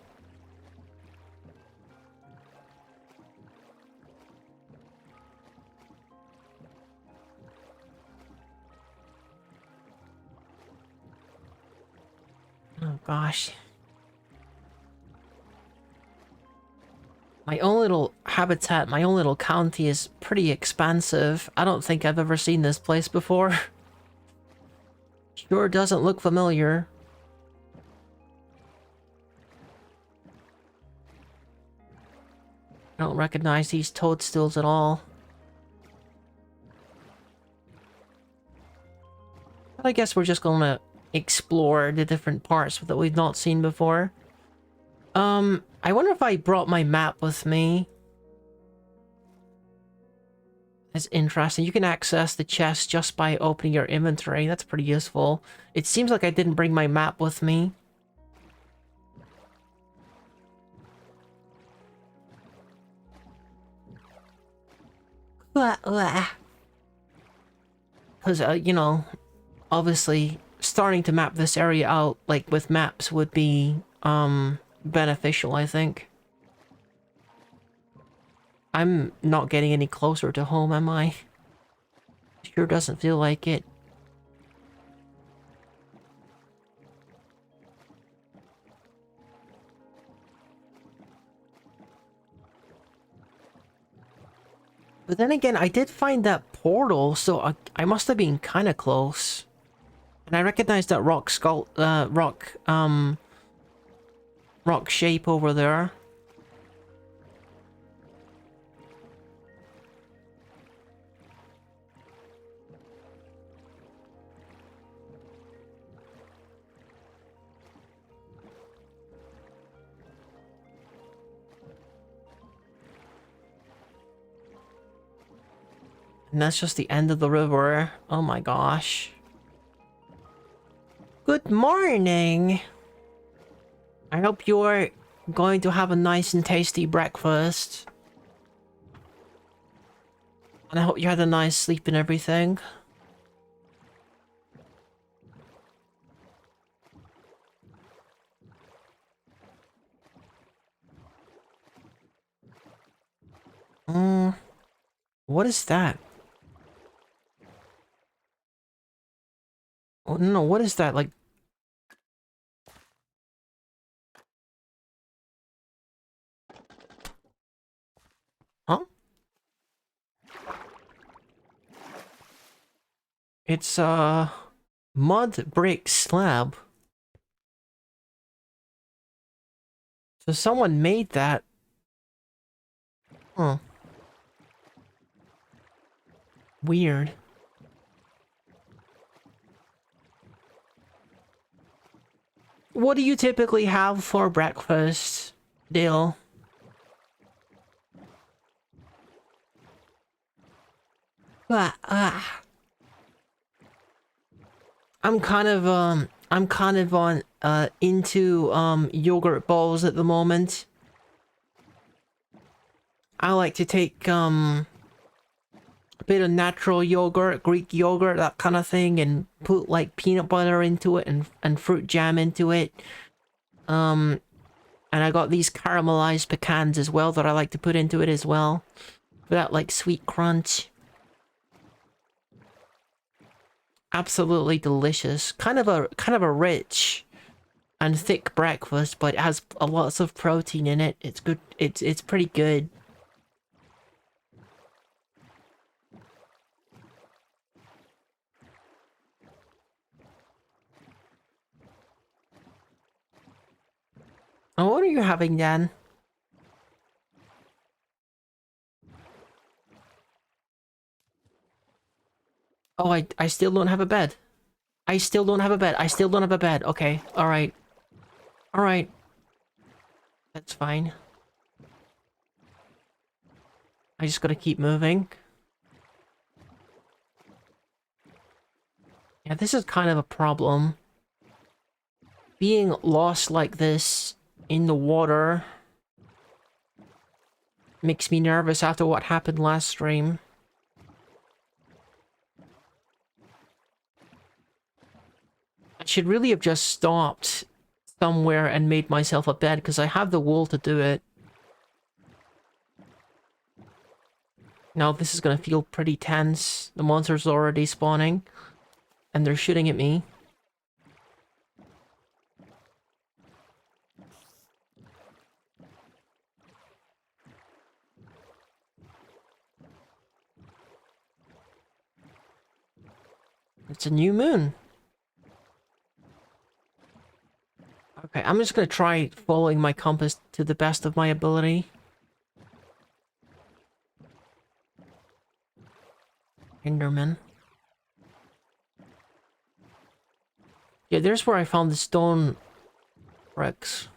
Oh gosh. My own little habitat, my own little county is pretty expansive. I don't think I've ever seen this place before. Sure doesn't look familiar. I don't recognize these toadstools at all. But I guess we're just gonna explore the different parts that we've not seen before. I wonder if I brought my map with me. That's interesting. You can access the chest just by opening your inventory. That's pretty useful. It seems like I didn't bring my map with me. Because, you know, obviously starting to map this area out, like, with maps would be, beneficial, I think. I'm not getting any closer to home, am I? Sure doesn't feel like it. But then again, I did find that portal, so I must have been kind of close. And I recognize that rock rock shape over there. And that's just the end of the river. Oh my gosh. Good morning! I hope you're going to have a nice and tasty breakfast. And I hope you had a nice sleep and everything. What is that? Oh, no, what is that? Like... Huh? It's a mud brick slab. So someone made that. Huh. Weird. What do you typically have for breakfast, Dale? I'm kind of on into yogurt bowls at the moment. I like to take a bit of natural yogurt, Greek yogurt, that kind of thing, and put like peanut butter into it and fruit jam into it. And I got these caramelized pecans as well that I like to put into it as well. For that, like, sweet crunch. Absolutely delicious. Kind of a rich and thick breakfast, but it has a lots of protein in it. It's good. It's pretty good. Oh, what are you having, Dan? Oh, I still don't have a bed. I still don't have a bed. I still don't have a bed. Okay. All right. All right. That's fine. I just gotta keep moving. Yeah, this is kind of a problem. Being lost like this in the water makes me nervous after what happened last stream. I should really have just stopped somewhere and made myself a bed, because I have the wool to do it. Now this is gonna feel pretty tense. The monster's already spawning, and they're shooting at me. It's a new moon. Okay, I'm just gonna try following my compass to the best of my ability. Enderman. Yeah, there's where I found the stone bricks.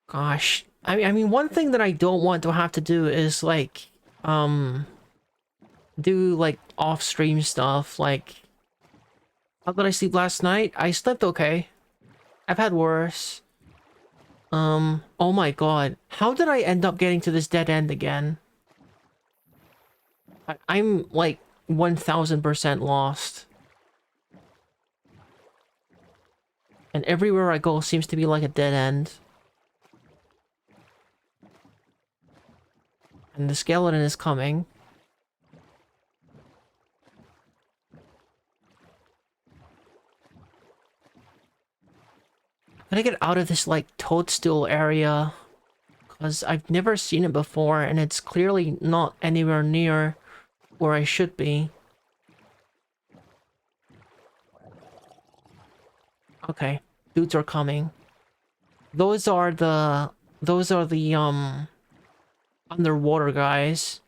Gosh. I mean, one thing that I don't want to have to do is, like, do, like, off-stream stuff, like... How did I sleep last night? I slept okay. I've had worse. Oh my god. How did I end up getting to this dead end again? I'm, like, 1000% lost. And everywhere I go seems to be like a dead end. And the skeleton is coming. I'm gonna get out of this, like, toadstool area. Because I've never seen it before, and it's clearly not anywhere near where I should be. Okay, dudes are coming. Those are the underwater guys.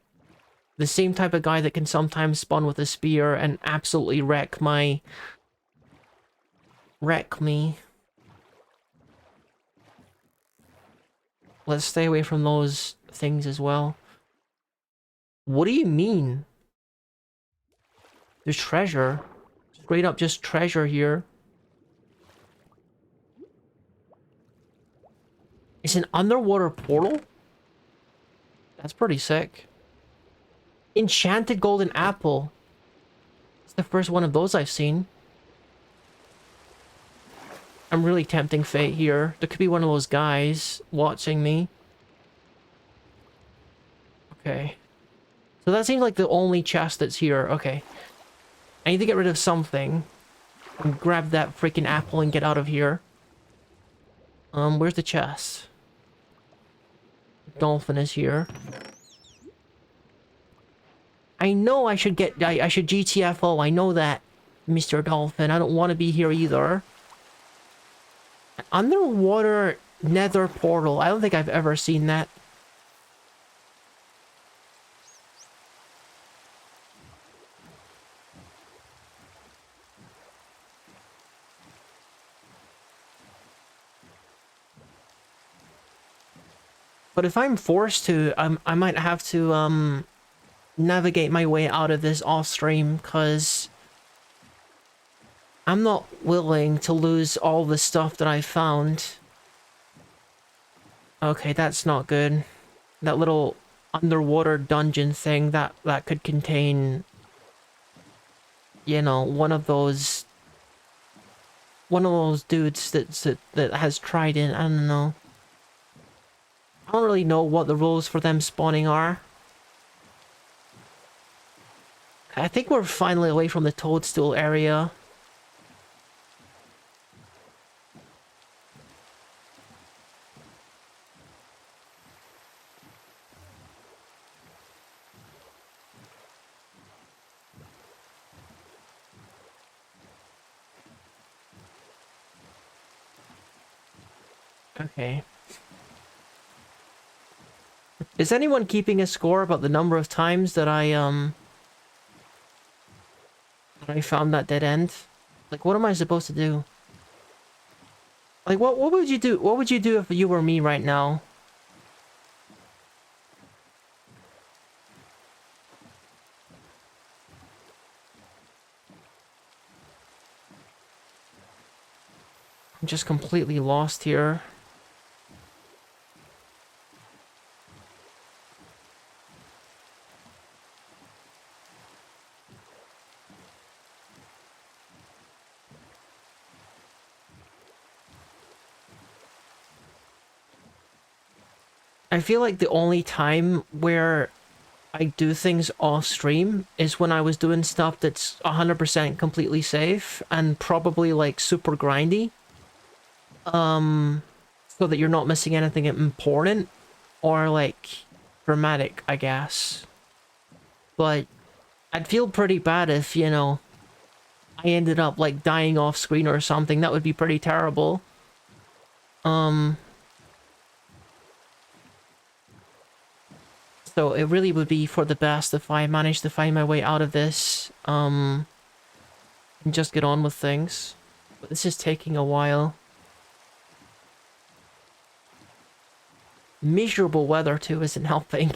The same type of guy that can sometimes spawn with a spear and absolutely wreck me. Let's stay away from those things as well. What do you mean? There's treasure. Straight up just treasure here. It's an underwater portal? That's pretty sick. Enchanted golden apple. It's the first one of those I've seen. I'm really tempting fate here. There could be one of those guys watching me. Okay. So that seems like the only chest that's here. Okay. I need to get rid of something. And grab that freaking apple and get out of here. Where's the chest? Dolphin is here. I know I should get... I should GTFO. I know that, Mr. Dolphin. I don't want to be here either. Underwater nether portal. I don't think I've ever seen that. But if I'm forced to, I might have to, navigate my way out of this off-stream, because I'm not willing to lose all the stuff that I found. Okay, that's not good. That little underwater dungeon thing, that could contain you know, one of those dudes that has tried it. I don't know. I don't really know what the rules for them spawning are. I think we're finally away from the toadstool area. Okay. Is anyone keeping a score about the number of times that I found that dead end? Like, what am I supposed to do? Like, what would you do? What would you do if you were me right now? I'm just completely lost here. I feel like the only time where I do things off stream is when I was doing stuff that's 100% completely safe and probably like super grindy. So that you're not missing anything important or like dramatic, I guess. But I'd feel pretty bad if, you know, I ended up like dying off screen or something. That would be pretty terrible. So it really would be for the best if I managed to find my way out of this, and just get on with things. But this is taking a while. Miserable weather too isn't helping.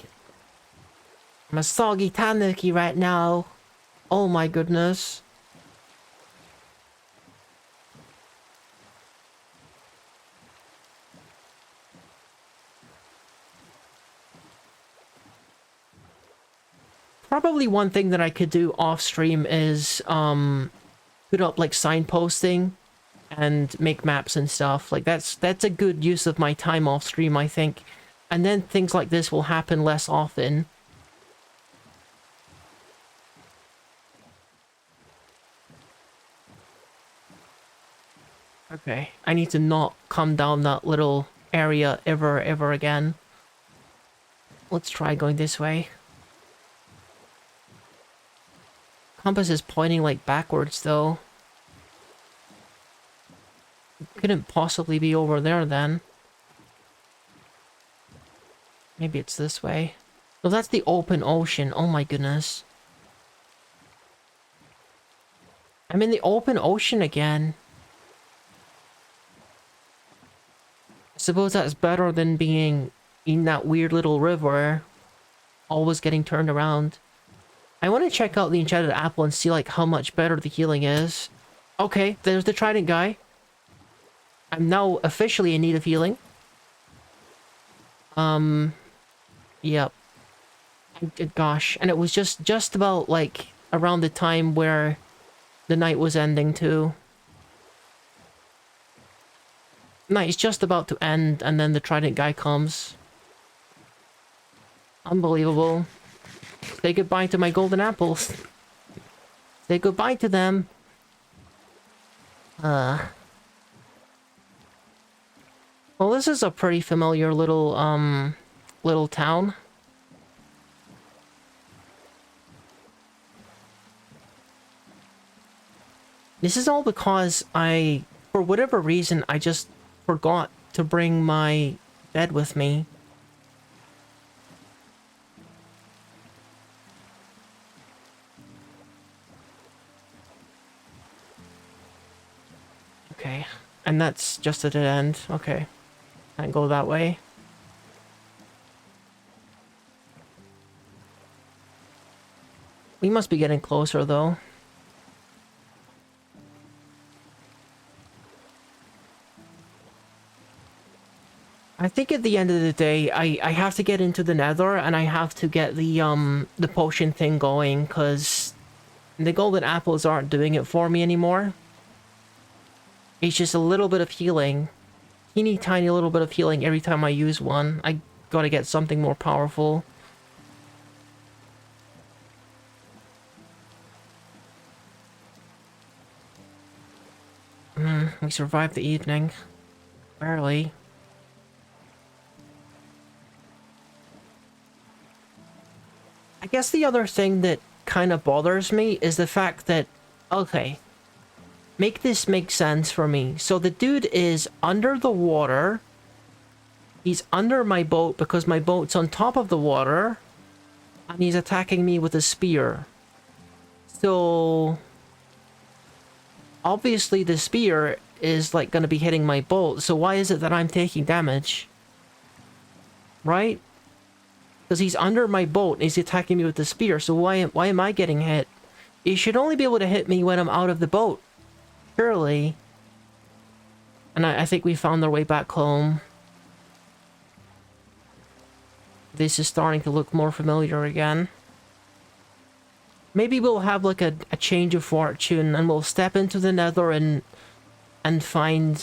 I'm a soggy tanuki right now. Oh my goodness. Probably one thing that I could do off stream is put up like signposting and make maps and stuff. Like that's a good use of my time off stream, I think. And then things like this will happen less often. Okay, I need to not come down that little area ever again. Let's try going this way. Compass is pointing like backwards though. It couldn't possibly be over there then. Maybe it's this way. No, that's the open ocean. Oh my goodness. I'm in the open ocean again. I suppose that's better than being in that weird little river. Always getting turned around. I want to check out the enchanted apple and see like how much better the healing is. Okay, there's the trident guy. I'm now officially in need of healing. Yep. Gosh, and it was just about like around the time where the night was ending too. Night's just about to end and then the trident guy comes. Unbelievable. Say goodbye to my golden apples. Say goodbye to them. Well, this is a pretty familiar little town. This is all because for whatever reason, I just forgot to bring my bed with me. Okay, and that's just at an end. Okay, can't go that way. We must be getting closer, though. I think at the end of the day, I have to get into the nether, and I have to get the potion thing going, because The golden apples aren't doing it for me anymore. It's just a little bit of healing. Teeny tiny little bit of healing every time I use one. I gotta get something more powerful. We survived the evening. Barely. I guess the other thing that kind of bothers me is the fact that, okay, make this make sense for me. So the dude is under the water. He's under my boat because my boat's on top of the water. And he's attacking me with a spear. So obviously the spear is like going to be hitting my boat. So why is it that I'm taking damage? Right? Because he's under my boat and he's attacking me with the spear. So why am I getting hit? He should only be able to hit me when I'm out of the boat. Surely. And I think we found our way back home. This is starting to look more familiar again. Maybe we'll have like a change of fortune and we'll step into the nether and find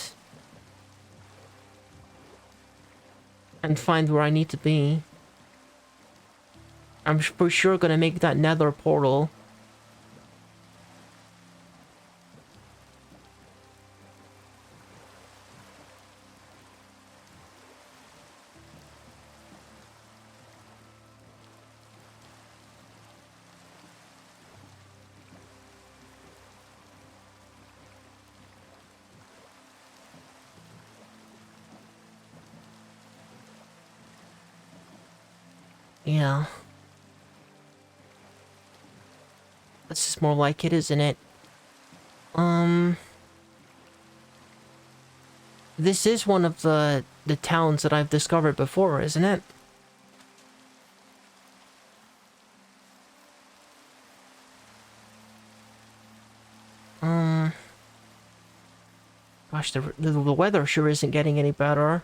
where I need to be. I'm for sure gonna make that nether portal. Yeah. This is more like it, isn't it? This is one of the towns that I've discovered before, isn't it? Gosh, the weather sure isn't getting any better.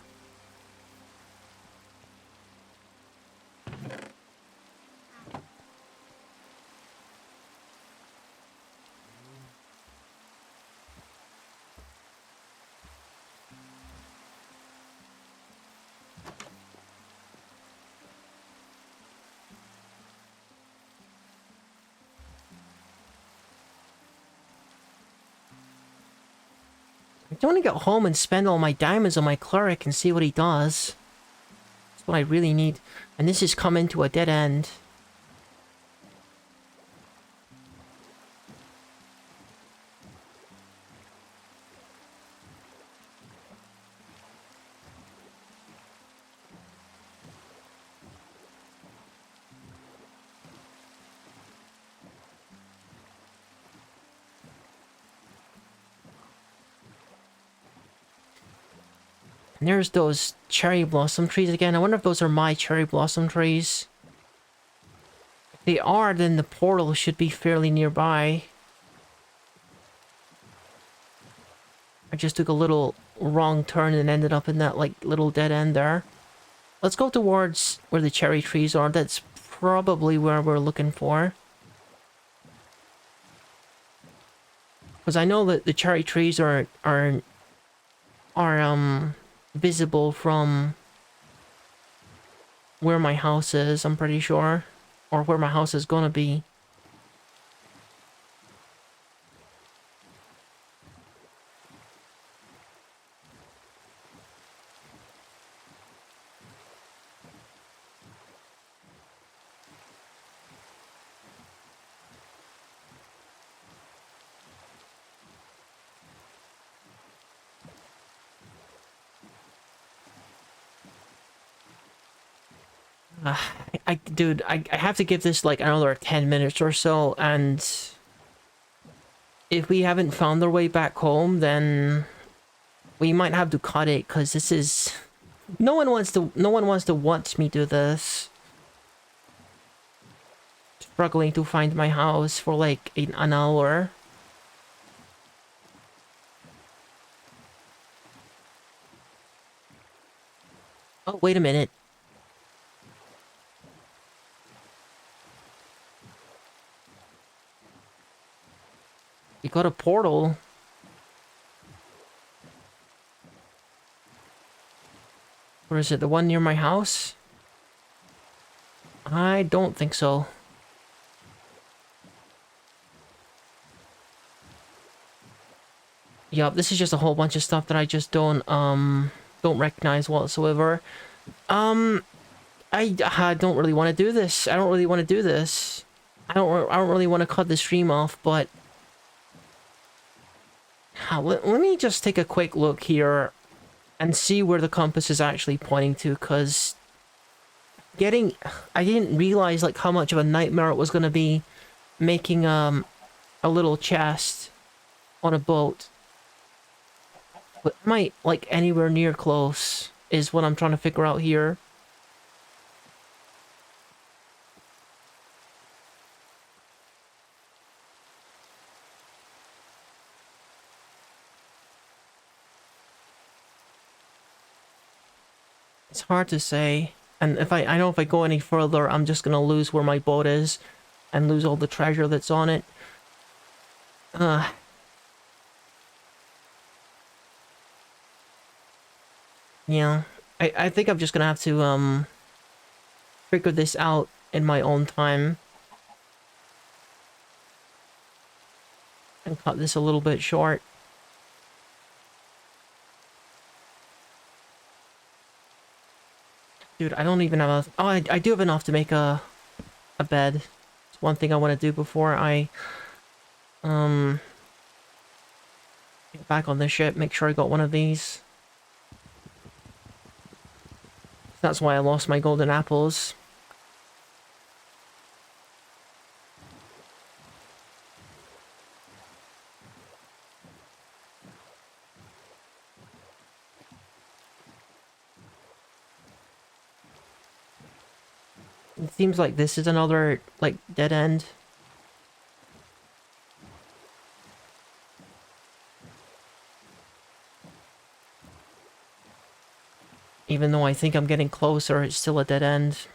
I want to get home and spend all my diamonds on my cleric and see what he does. That's what I really need. And this has come into a dead end. And there's those cherry blossom trees again. I wonder if those are my cherry blossom trees. If they are, then the portal should be fairly nearby. I just took a little wrong turn and ended up in that, like, little dead end there. Let's go towards where the cherry trees are. That's probably where we're looking for. Because I know that the cherry trees are visible from where my house is, I'm pretty sure. Or where my house is gonna be. Dude, I have to give this like another 10 minutes or so, and if we haven't found our way back home, then we might have to cut it, because this is... No one wants to watch me do this. Struggling to find my house for like an hour. Oh, wait a minute. You got a portal. Or is it the one near my house? I don't think so. Yup, this is just a whole bunch of stuff that I just don't recognize whatsoever. I don't really want to do this. I don't really want to do this. I don't really want to cut the stream off, but let me just take a quick look here and see where the compass is actually pointing to, because I didn't realize like how much of a nightmare it was going to be making a little chest on a boat. But am I like anywhere near close is what I'm trying to figure out here. It's hard to say. And if I know if I go any further, I'm just gonna lose where my boat is and lose all the treasure that's on it. Yeah. I think I'm just gonna have to figure this out in my own time. And cut this a little bit short. Dude, I don't even have a... Oh, I do have enough to make a bed. It's one thing I want to do before I... get back on the ship. Make sure I got one of these. That's why I lost my golden apples. It seems like this is another, like, dead end. Even though I think I'm getting closer, it's still a dead end.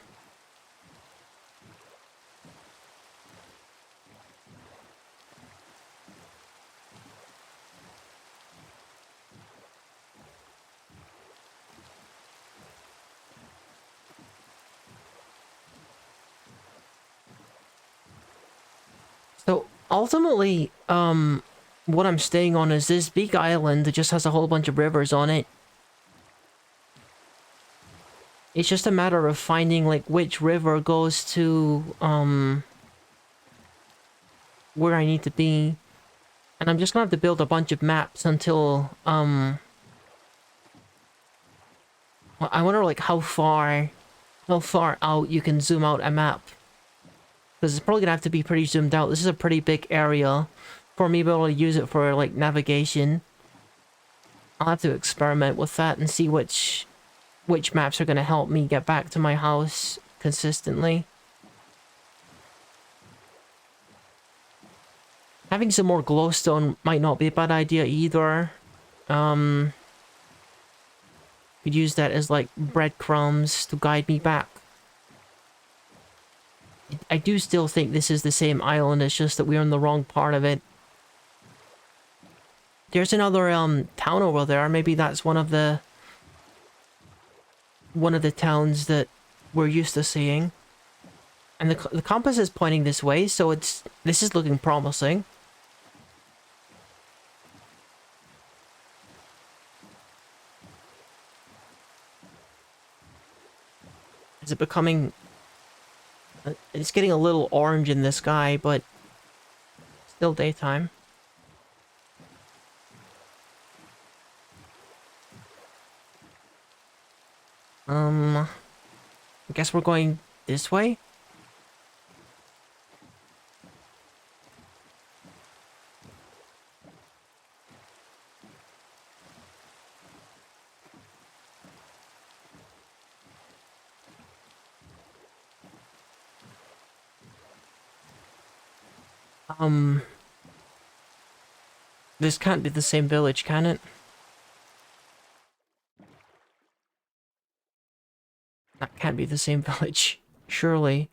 So, ultimately, what I'm staying on is this big island that just has a whole bunch of rivers on it. It's just a matter of finding, like, which river goes to, where I need to be. And I'm just gonna have to build a bunch of maps until, I wonder, like, how far out you can zoom out a map. Because it's probably gonna have to be pretty zoomed out. This is a pretty big area for me to be able to use it for, like, navigation. I'll have to experiment with that and see which maps are gonna help me get back to my house consistently. Having some more glowstone might not be a bad idea either. Could use that as, like, breadcrumbs to guide me back. I do still think this is the same island, it's just that we're in the wrong part of it. There's another, town over there. Maybe that's one of the towns that we're used to seeing. And the compass is pointing this way, so this is looking promising. Is it becoming... It's getting a little orange in the sky, but still daytime. I guess we're going this way? This can't be the same village, can it? That can't be the same village, surely.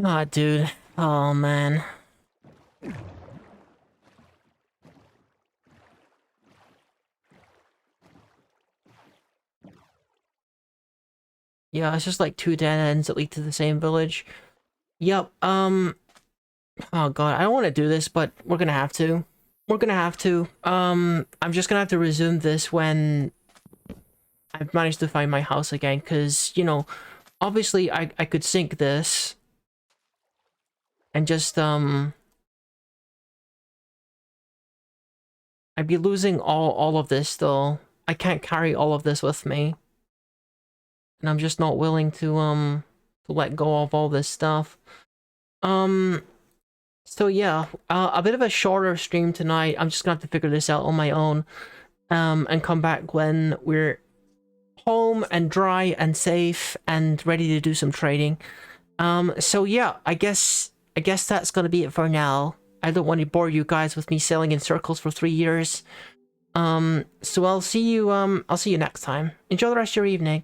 Ah, dude. Oh, man. Yeah, it's just like two dead ends that lead to the same village. Yep, oh god, I don't want to do this, but we're gonna have to. We're gonna have to. I'm just gonna have to resume this when I've managed to find my house again, because, you know, obviously I could sink this and just, I'd be losing all of this, though. I can't carry all of this with me. And I'm just not willing to let go of all this stuff. Um, so yeah, a bit of a shorter stream tonight. I'm just gonna have to figure this out on my own. And come back when we're home and dry and safe and ready to do some trading. So yeah, I guess that's gonna be it for now. I don't want to bore you guys with me sailing in circles for 3 years. So I'll see you next time. Enjoy the rest of your evening.